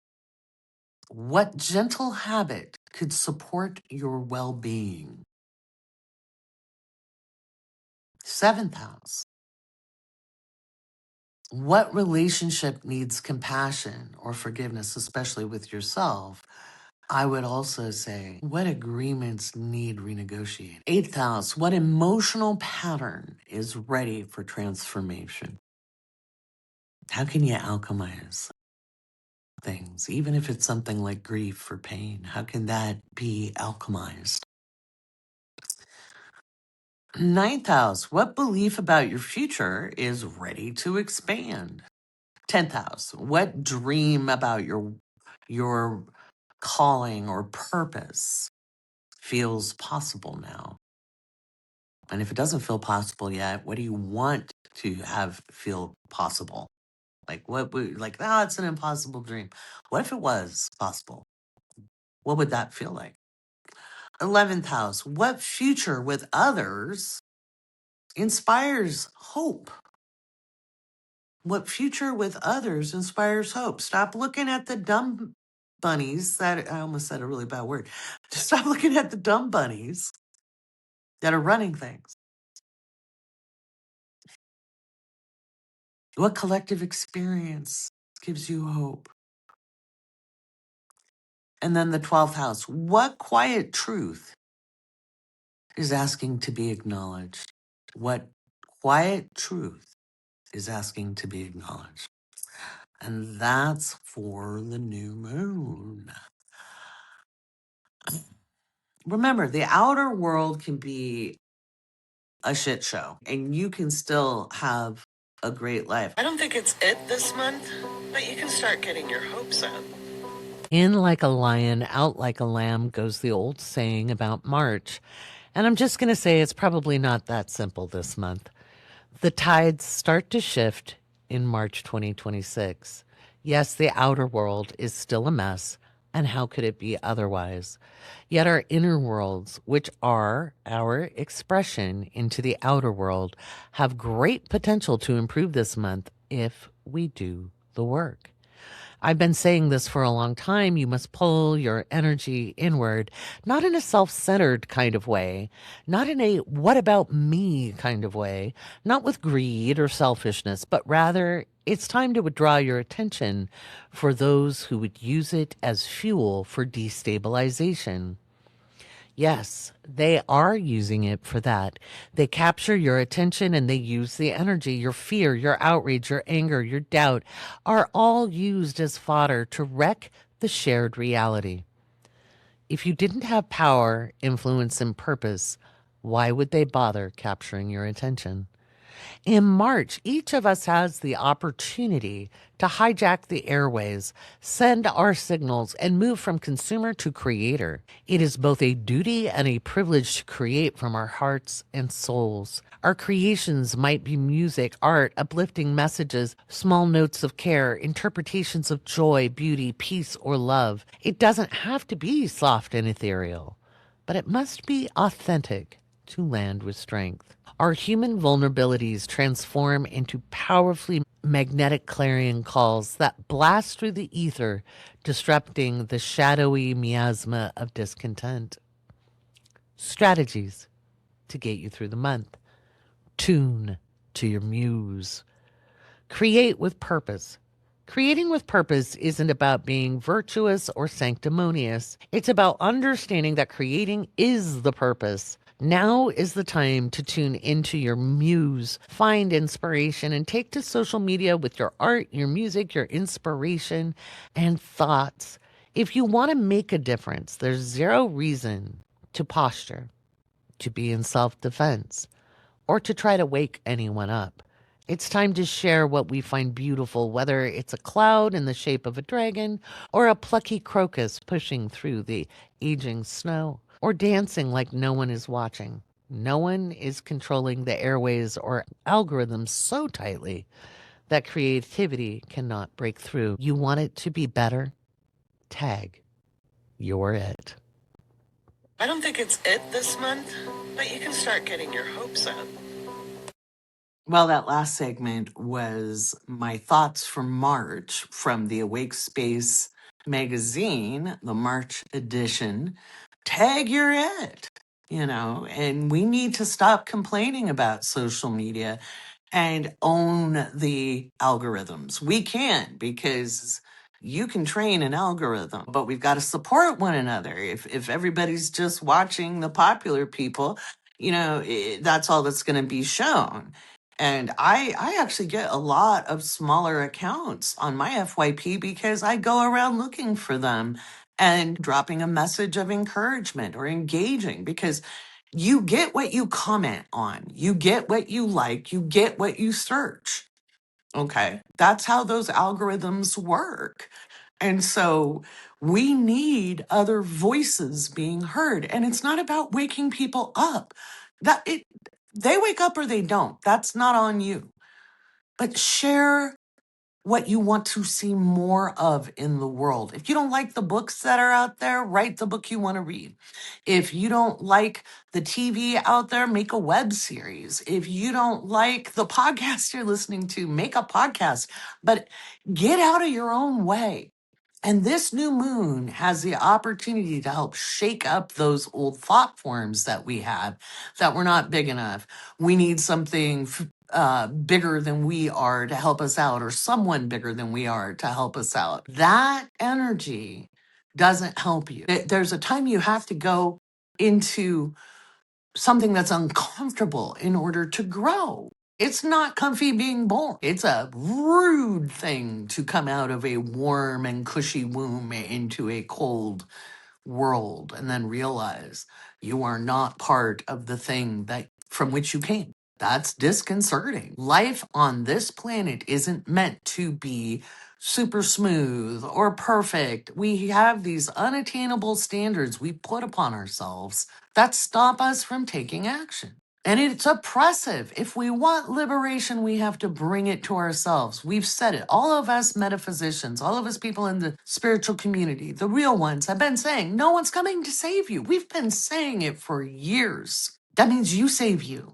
Speaker 1: What gentle habit could support your well being? Seventh house. What relationship needs compassion or forgiveness, especially with yourself? I would also say, what agreements need renegotiating? Eighth house, what emotional pattern is ready for transformation? How can you alchemize things, even if it's something like grief or pain? How can that be alchemized? Ninth house, what belief about your future is ready to expand? 10th house, what dream about your calling or purpose feels possible now? And if it doesn't feel possible yet, what do you want to have feel possible? Like what would like, oh, it's an impossible dream. What if it was possible? What would that feel like? 11th house, what future with others inspires hope? What future with others inspires hope? Stop looking at the dumb bunnies that I almost said a really bad word. Just stop looking at the dumb bunnies that are running things. What collective experience gives you hope? And then the 12th house, what quiet truth is asking to be acknowledged? What quiet truth is asking to be acknowledged? And that's for the new moon. Remember, the outer world can be a shit show and you can still have a great life. I don't think it's it this month, but you can start getting your hopes up. In like a lion, out like a lamb goes the old saying about March. And I'm just going to say it's probably not that simple this month. The tides start to shift in March 2026. Yes, the outer world is still a mess, and how could it be otherwise? Yet our inner worlds, which are our expression into the outer world, have great potential to improve this month if we do the work. I've been saying this for a long time. You must pull your energy inward, not in a self centered kind of way, not in a what about me kind of way, not with greed or selfishness, but rather it's time to withdraw your attention for those who would use it as fuel for destabilization. Yes, they are using it for that. They capture your attention and they use the energy. Your fear, your outrage, your anger, your doubt are all used as fodder to wreck the shared reality. If you didn't have power, influence, and purpose, why would they bother capturing your attention? In March, each of us has the opportunity to hijack the airways, send our signals, and move from consumer to creator. It is both a duty and a privilege to create from our hearts and souls. Our creations might be music, art, uplifting messages, small notes of care, interpretations of joy, beauty, peace, or love. It doesn't have to be soft and ethereal, but it must be authentic to land with strength. Our human vulnerabilities transform into powerfully magnetic clarion calls that blast through the ether, disrupting the shadowy miasma of discontent. Strategies to get you through the month. Tune to your muse. Create with purpose. Creating with purpose isn't about being virtuous or sanctimonious. It's about understanding that creating is the purpose. Now is the time to tune into your muse, find inspiration, and take to social media with your art, your music, your inspiration, and thoughts. If you want to make a difference, there's zero reason to posture, to be in self defense, or to try to wake anyone up. It's time to share what we find beautiful, whether it's a cloud in the shape of a dragon or a plucky crocus pushing through the aging snow or dancing like no one is watching. No one is controlling the airways or algorithms so tightly that creativity cannot break through. You want it to be better? Tag. You're it. I don't think it's it this month, but you can start getting your hopes up. Well, that last segment was my thoughts for March from the Awake Space magazine, the March edition, tag you're it, and we need to stop complaining about social media and own the algorithms. We can, because you can train an algorithm, but we've got to support one another. If everybody's just watching the popular people, that's all that's going to be shown. And I actually get a lot of smaller accounts on my FYP because I go around looking for them and dropping a message of encouragement or engaging, because you get what you comment on, you get what you like, you get what you search. Okay. That's how those algorithms work. And so we need other voices being heard. And it's not about waking people up. They wake up or they don't. That's not on you. But share what you want to see more of in the world. If you don't like the books that are out there, write the book you want to read. If you don't like the TV out there, make a web series. If you don't like the podcast you're listening to, make a podcast, but get out of your own way. And this new moon has the opportunity to help shake up those old thought forms that we have, that we're not big enough. We need something bigger than we are to help us out, or someone bigger than we are to help us out. That energy doesn't help you. There's a time you have to go into something that's uncomfortable in order to grow. It's not comfy being born. It's a rude thing to come out of a warm and cushy womb into a cold world and then realize you are not part of the thing that from which you came. That's disconcerting. Life on this planet isn't meant to be super smooth or perfect. We have these unattainable standards we put upon ourselves that stop us from taking action. And it's oppressive. If we want liberation, we have to bring it to ourselves. We've said it. All of us metaphysicians, all of us people in the spiritual community, the real ones, have been saying, no one's coming to save you. We've been saying it for years. That means you save you.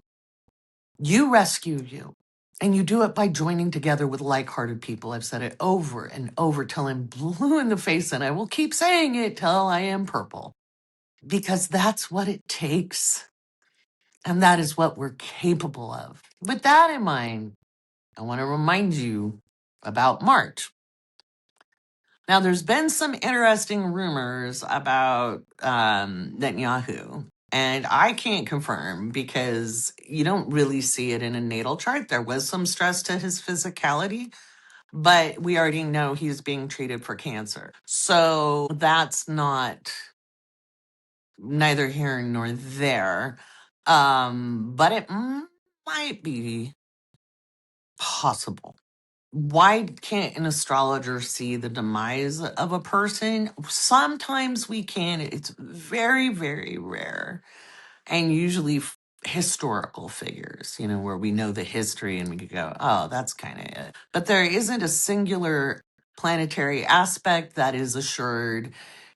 Speaker 1: You rescue you. And you do it by joining together with like-hearted people. I've said it over and over till I'm blue in the face, and I will keep saying it till I am purple. Because that's what it takes. And that is what we're capable of. With that in mind, I want to remind you about March. Now, there's been some interesting rumors about Netanyahu, and I can't confirm because you don't really see it in a natal chart. There was some stress to his physicality, but we already know he's being treated for cancer. So that's not neither here nor there. But it might be possible. Why can't an astrologer see the demise of a person? Sometimes we can. It's very, very rare. And usually historical figures, where we know the history and we could go, oh, that's kind of it. But there isn't a singular planetary aspect that is assured.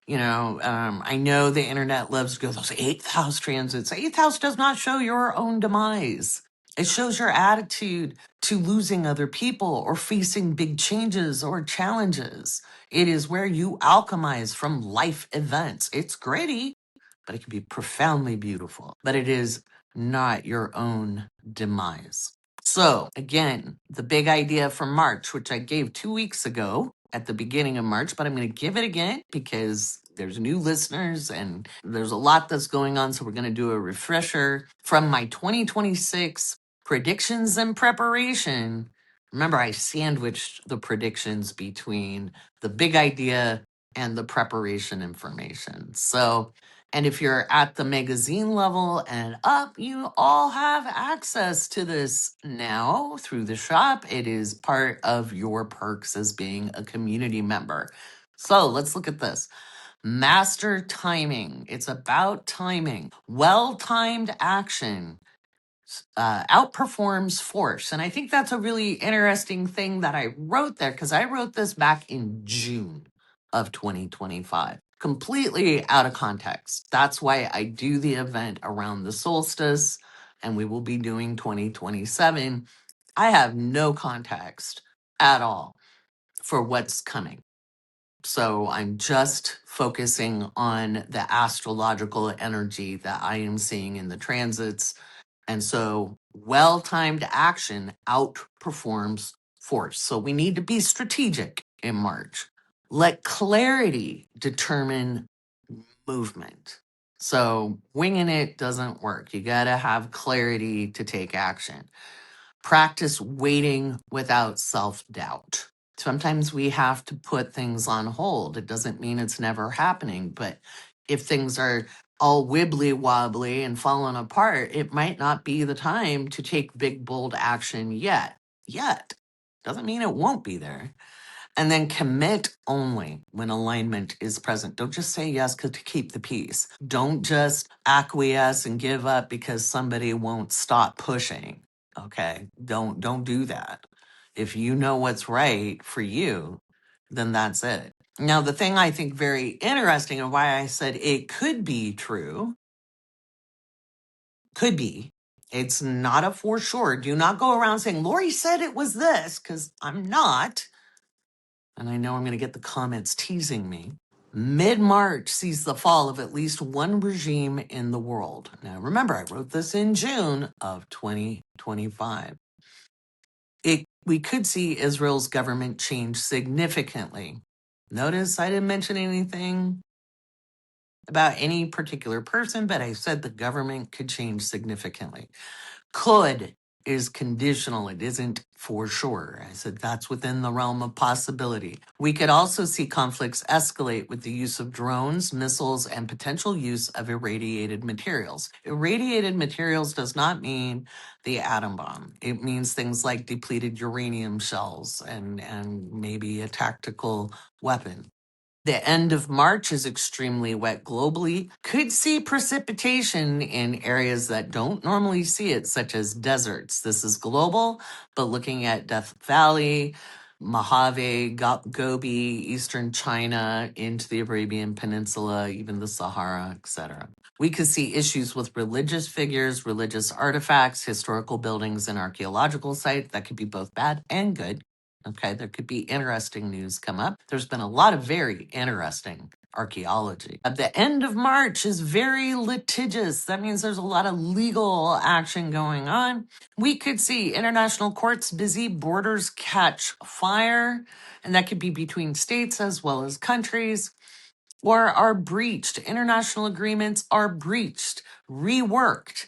Speaker 1: I know the internet loves to go, those eighth house transits. Eighth house does not show your own demise. It shows your attitude to losing other people or facing big changes or challenges. It is where you alchemize from life events. It's gritty, but it can be profoundly beautiful. But it is not your own demise. So, again, the big idea for March, which I gave 2 weeks ago at the beginning of March, but I'm going to give it again because there's new listeners and there's a lot that's going on. So, we're going to do a refresher from my 2026 predictions and preparation. Remember, I sandwiched the predictions between the big idea and the preparation information. So, and if you're at the magazine level and up, you all have access to this now through the shop. It is part of your perks as being a community member. So let's look at this. Master timing. It's about timing. Well-timed action outperforms force. And I think that's a really interesting thing that I wrote there, because I wrote this back in June of 2025, completely out of context. That's why I do the event around the solstice, and we will be doing 2027. I have no context at all for what's coming. So I'm just focusing on the astrological energy that I am seeing in the transits. And so well timed action outperforms force. So we need to be strategic in March. Let clarity determine movement. So winging it doesn't work. You got to have clarity to take action. Practice waiting without self doubt. Sometimes we have to put things on hold. It doesn't mean it's never happening, but if things are all wibbly wobbly and falling apart, it might not be the time to take big, bold action yet. Yet. Doesn't mean it won't be there. And then commit only when alignment is present. Don't just say yes to keep the peace. Don't just acquiesce and give up because somebody won't stop pushing. Okay? Don't do that. If you know what's right for you, then that's it. Now, the thing I think very interesting and why I said it could be true, could be. It's not a for sure. Do not go around saying, Laurie said it was this, because I'm not. And I know I'm going to get the comments teasing me. Mid-March sees the fall of at least one regime in the world. Now, remember, I wrote this in June of 2025. We could see Israel's government change significantly. Notice I didn't mention anything about any particular person, but I said the government could change significantly. Could is conditional. It isn't for sure. I said that's within the realm of possibility. We could also see conflicts escalate with the use of drones, missiles, and potential use of irradiated materials. Irradiated materials does not mean the atom bomb. It means things like depleted uranium shells and maybe a tactical weapon. The end of March is extremely wet globally. Could see precipitation in areas that don't normally see it, such as deserts. This is global, but looking at Death Valley, Mojave, Gobi, eastern China, into the Arabian Peninsula, even the Sahara, etc. We could see issues with religious figures, religious artifacts, historical buildings, and archaeological sites. That could be both bad and good. Okay, there could be interesting news come up. There's been a lot of very interesting archaeology. At the end of March is very litigious. That means there's a lot of legal action going on. We could see international courts busy, borders catch fire, and that could be between states as well as countries, or are breached. International agreements are breached, reworked,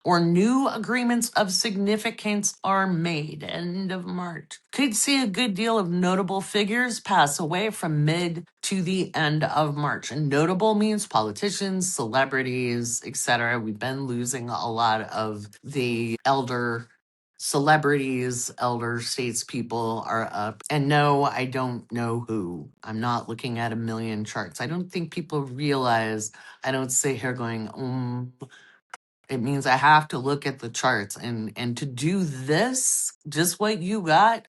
Speaker 1: or new agreements of significance are made. End of March. Could see a good deal of notable figures pass away from mid to the end of March. And notable means politicians, celebrities, etc. We've been losing a lot of the elder celebrities, elder statespeople are up. And no, I don't know who. I'm not looking at a million charts. I don't think people realize I don't sit here going, it means I have to look at the charts. And to do this, just what you got,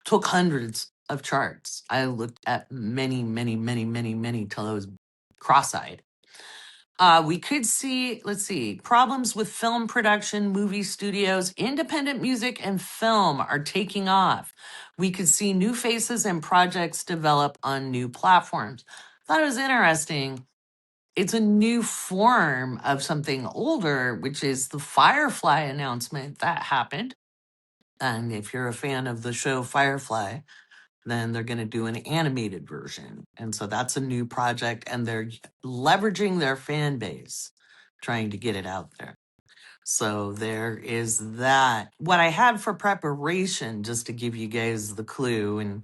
Speaker 1: took hundreds of charts. I looked at many, many, many, many, many till I was cross-eyed. We could see, let's see, problems with film production, movie studios, independent music, and film are taking off. We could see new faces and projects develop on new platforms. Thought it was interesting. It's a new form of something older, which is the Firefly announcement that happened. And if you're a fan of the show Firefly, then they're going to do an animated version. And so that's a new project, and they're leveraging their fan base, trying to get it out there. So there is that. What I had for preparation, just to give you guys the clue, and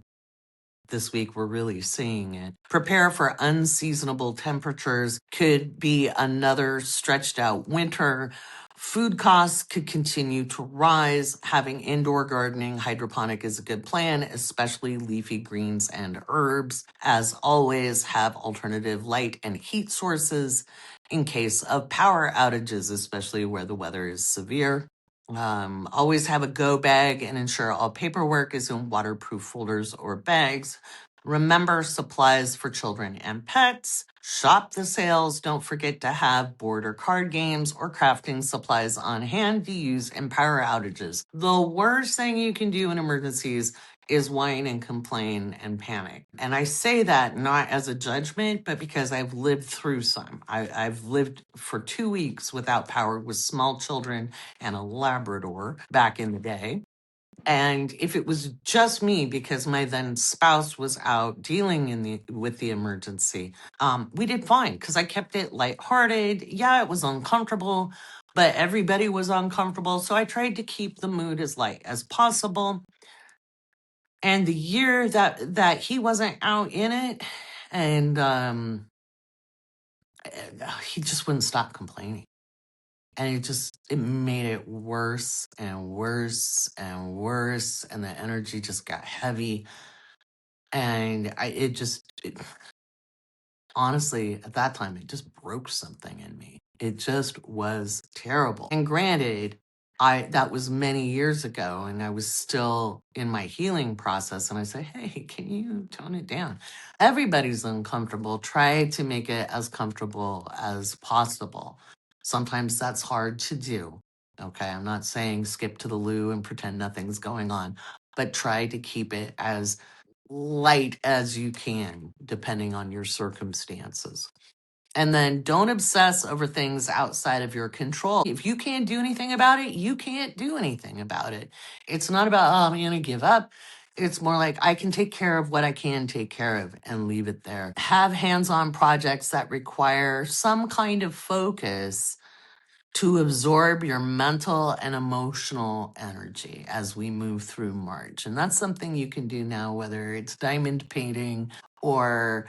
Speaker 1: this week we're really seeing it. Prepare for unseasonable temperatures. Could be another stretched out winter. Food costs could continue to rise. Having indoor gardening, hydroponic is a good plan, especially leafy greens and herbs. As always, have alternative light and heat sources in case of power outages, especially where the weather is severe. Always have a go bag and ensure all paperwork is in waterproof folders or bags. Remember supplies for children and pets. Shop the sales. Don't forget to have board or card games or crafting supplies on hand to use in power outages. The worst thing you can do in emergencies is whine and complain and panic. And I say that not as a judgment, but because I've lived through some. I've lived for 2 weeks without power with small children and a Labrador back in the day. And if it was just me, because my then spouse was out dealing with the emergency, we did fine because I kept it lighthearted. Yeah, it was uncomfortable, but everybody was uncomfortable. So I tried to keep the mood as light as possible. And the year that he wasn't out in it, and he just wouldn't stop complaining. And it made it worse and worse and worse, and the energy just got heavy. And honestly, at that time, it just broke something in me. It just was terrible. And granted, that was many years ago, and I was still in my healing process. And I say, hey, can you tone it down? Everybody's uncomfortable. Try to make it as comfortable as possible. Sometimes that's hard to do. Okay, I'm not saying skip to the loo and pretend nothing's going on, but try to keep it as light as you can, depending on your circumstances. And then don't obsess over things outside of your control. If you can't do anything about it, you can't do anything about it. It's not about, oh, I'm going to give up. It's more like I can take care of what I can take care of and leave it there. Have hands on projects that require some kind of focus to absorb your mental and emotional energy as we move through March. And that's something you can do now, whether it's diamond painting or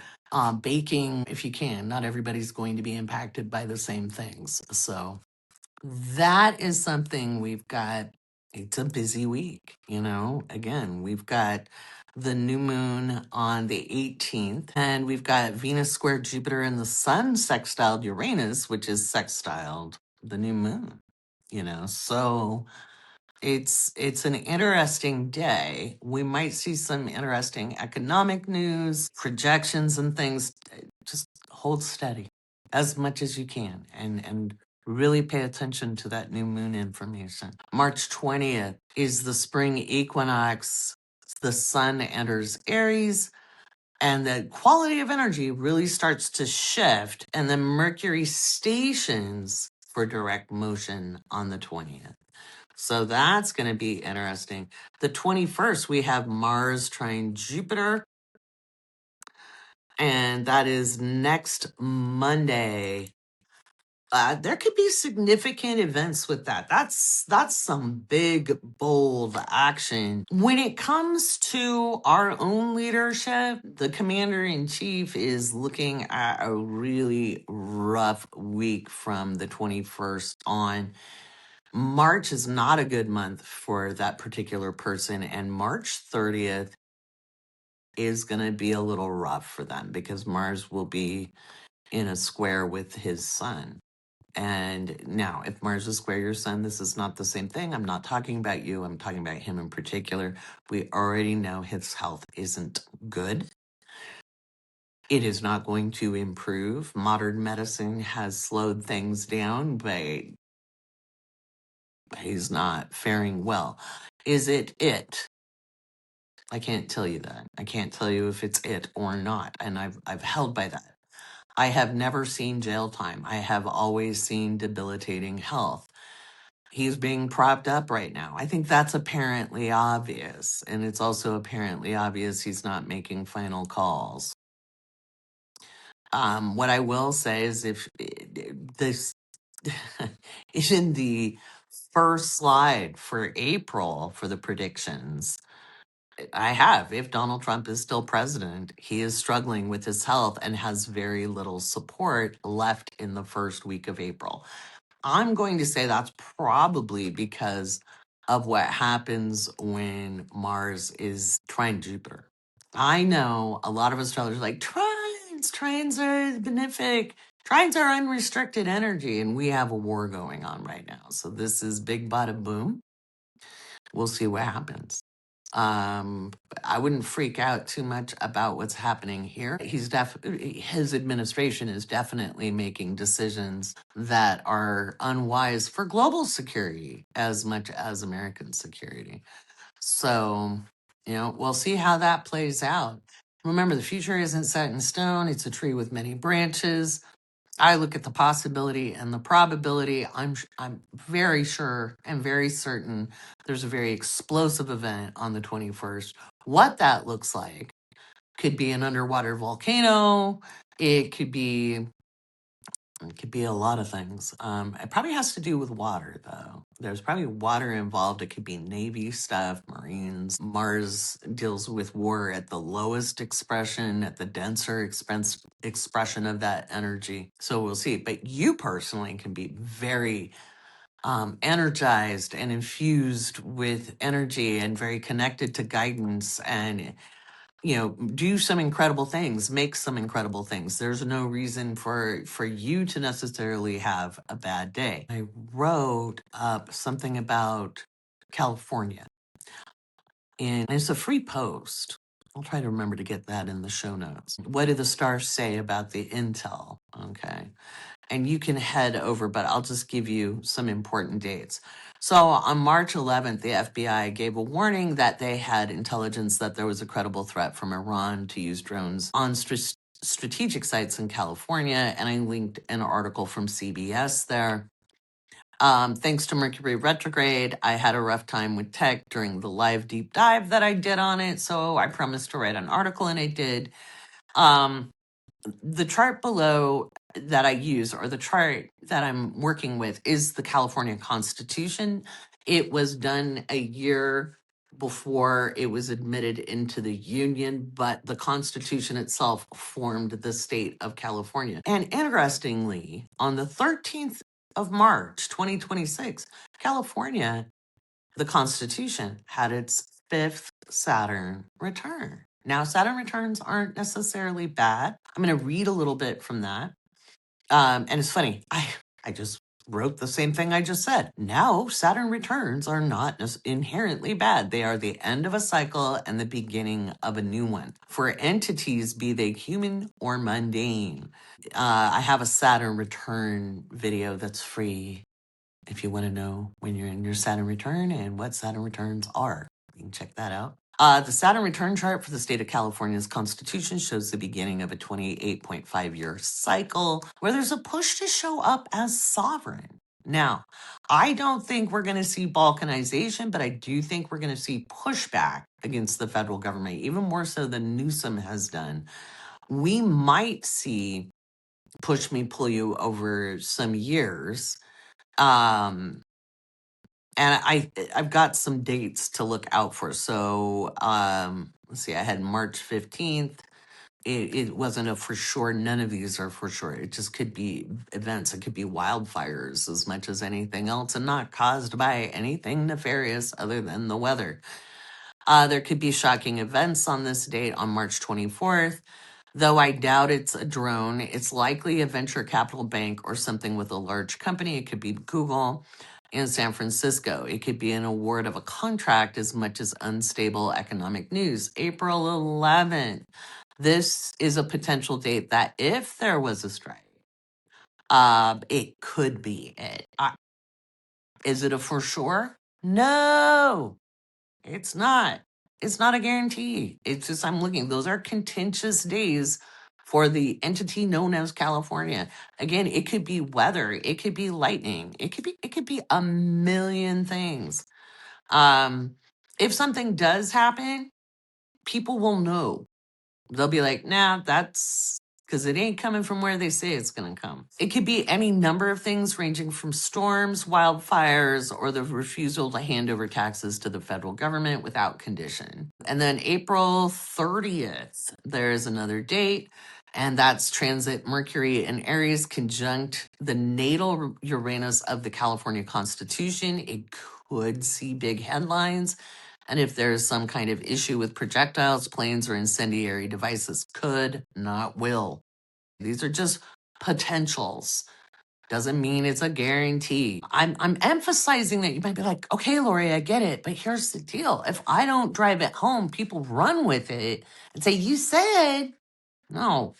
Speaker 1: baking, if you can. Not everybody's going to be impacted by the same things. So that is something we've got. It's a busy week, Again, we've got the new moon on the 18th, and we've got Venus square Jupiter and the sun sextiled Uranus, which is sextiled the new moon, So it's an interesting day. We might see some interesting economic news, projections and things. Just hold steady as much as you can and really pay attention to that new moon information. March 20th is the spring equinox. The sun enters Aries and the quality of energy really starts to shift, and then Mercury stations for direct motion on the 20th. So that's going to be interesting. The 21st, we have Mars trine Jupiter, and that is next Monday. There could be significant events with that. That's some big, bold action. When it comes to our own leadership, the commander in chief is looking at a really rough week from the 21st on. March is not a good month for that particular person, and March 30th is going to be a little rough for them because Mars will be in a square with his sun. And now, if Mars is square your sun, this is not the same thing. I'm not talking about you. I'm talking about him in particular. We already know his health isn't good. It is not going to improve. Modern medicine has slowed things down, but he's not faring well. Is it? I can't tell you that. I can't tell you if it's it or not. And I've held by that. I have never seen jail time. I have always seen debilitating health. He's being propped up right now. I think that's apparently obvious. And it's also apparently obvious he's not making final calls. What I will say is if this is in the first slide for April for the predictions, if Donald Trump is still president, he is struggling with his health and has very little support left in the first week of April. I'm going to say that's probably because of what happens when Mars is trine Jupiter. I know a lot of astrologers are like, trines are benefic. Trines are unrestricted energy, and we have a war going on right now. So this is big bada boom. We'll see what happens. I wouldn't freak out too much about what's happening here. His administration is definitely making decisions that are unwise for global security as much as American security. So We'll see how that plays out. Remember, the future isn't set in stone. It's a tree with many branches. I look at the possibility and the probability. I'm very sure and very certain there's a very explosive event on the 21st. What that looks like could be an underwater volcano. It could be a lot of things. It probably has to do with water, though. There's probably water involved. It could be Navy stuff, Marines. Mars deals with war at the lowest expression, at the denser expression of that energy. So we'll see. But you personally can be very energized and infused with energy and very connected to guidance and do some incredible things, make some incredible things. There's no reason for you to necessarily have a bad day. I wrote up something about California, and it's a free post. I'll try to remember to get that in the show notes. What do the stars say about the intel? Okay. And you can head over, but I'll just give you some important dates. So on March 11th, the FBI gave a warning that they had intelligence that there was a credible threat from Iran to use drones on strategic sites in California. And I linked an article from CBS there. Thanks to Mercury retrograde, I had a rough time with tech during the live deep dive that I did on it. So I promised to write an article, and I did. The chart below that I use, or the chart that I'm working with, is the California Constitution. It was done a year before it was admitted into the Union, but the Constitution itself formed the state of California. And interestingly, on the 13th of March, 2026, California, the Constitution, had its fifth Saturn return. Now, Saturn returns aren't necessarily bad. I'm going to read a little bit from that. And it's funny, I just wrote the same thing I just said. Now, Saturn returns are not inherently bad. They are the end of a cycle and the beginning of a new one. For entities, be they human or mundane. I have a Saturn return video that's free if you want to know when you're in your Saturn return and what Saturn returns are. You can check that out. The Saturn return chart for the state of California's constitution shows the beginning of a 28.5-year cycle where there's a push to show up as sovereign. Now, I don't think we're going to see balkanization, but I do think we're going to see pushback against the federal government, even more so than Newsom has done. We might see push me, pull you over some years. And I've got some dates to look out for. So let's see, I had March 15th. It wasn't a for sure. None of these are for sure. It just could be events. It could be wildfires as much as anything else, and not caused by anything nefarious other than the weather. There could be shocking events on this date on March 24th. Though I doubt it's a drone, it's likely a venture capital bank or something with a large company. It could be Google in San Francisco. It could be an award of a contract as much as unstable economic news. April 11th. This is a potential date that if there was a strike, it could be it. Is it a for sure? No, it's not. It's not a guarantee. It's just I'm looking. Those are contentious days for the entity known as California. Again, it could be weather, it could be lightning, it could be a million things. If something does happen, people will know. They'll be like, nah, that's because it ain't coming from where they say it's going to come. It could be any number of things ranging from storms, wildfires, or the refusal to hand over taxes to the federal government without condition. And then April 30th, there's another date, and that's transit Mercury in Aries conjunct the natal Uranus of the California Constitution. It could see big headlines. And if there's some kind of issue with projectiles, planes, or incendiary devices, could, not will. These are just potentials. Doesn't mean it's a guarantee. I'm emphasizing that you might be like, okay, Laurie, I get it. But here's the deal. If I don't drive it home, people run with it and say, you said, no,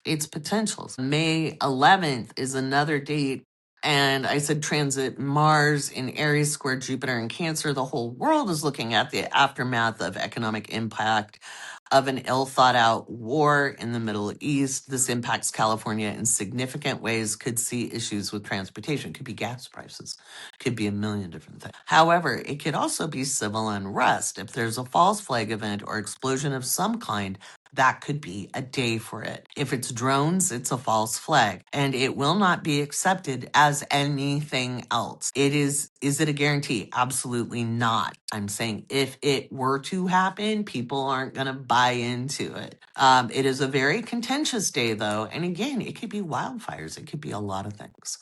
Speaker 1: it's potentials. May 11th is another date And I said transit Mars in Aries, square Jupiter in Cancer. The whole world is looking at the aftermath of economic impact of an ill thought out war in the Middle East. This impacts California in significant ways, could see issues with transportation, could be gas prices, could be a million different things. However, it could also be civil unrest. If there's a false flag event or explosion of some kind, that could be a day for it. If it's drones, it's a false flag and it will not be accepted as anything else. Is it a guarantee? Absolutely not. I'm saying if it were to happen, people aren't going to buy into it. It is a very contentious day though. And again, it could be wildfires. It could be a lot of things.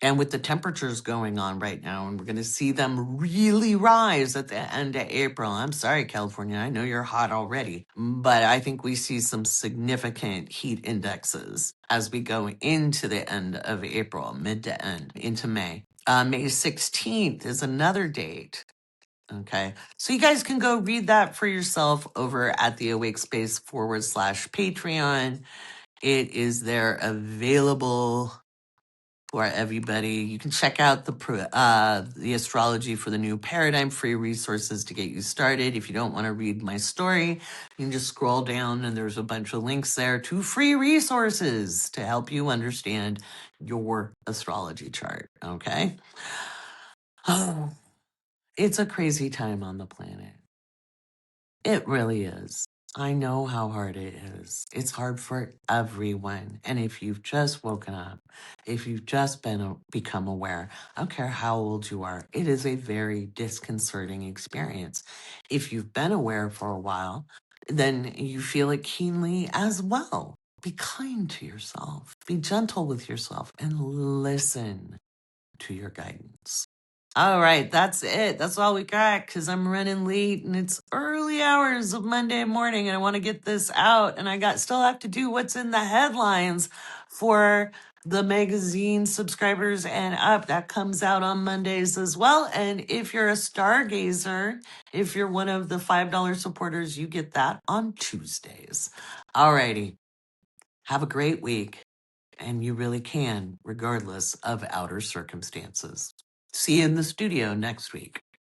Speaker 1: And with the temperatures going on right now, and we're going to see them really rise at the end of April. I'm sorry, California. I know you're hot already, but I think we see some significant heat indexes as we go into the end of April, mid to end, into May. May 16th is another date. Okay. So you guys can go read that for yourself over at the Awake Space /Patreon. It is there available for everybody. You can check out the astrology for the new paradigm, free resources to get you started. If you don't want to read my story, you can just scroll down and there's a bunch of links there to free resources to help you understand your astrology chart. Okay. Oh, it's a crazy time on the planet. It really is. I know how hard it is. It's hard for everyone. And if you've just woken up, if you've just become aware, I don't care how old you are, it is a very disconcerting experience. If you've been aware for a while, then you feel it keenly as well. Be kind to yourself. Be gentle with yourself and listen to your guidance. All right, that's it. That's all we got because I'm running late and it's early hours of Monday morning and I want to get this out and I still have to do what's in the headlines for the magazine subscribers and up. That comes out on Mondays as well. And if you're a stargazer, if you're one of the $5 supporters, you get that on Tuesdays. All righty. Have a great week. And you really can, regardless of outer circumstances. See you in the studio next week.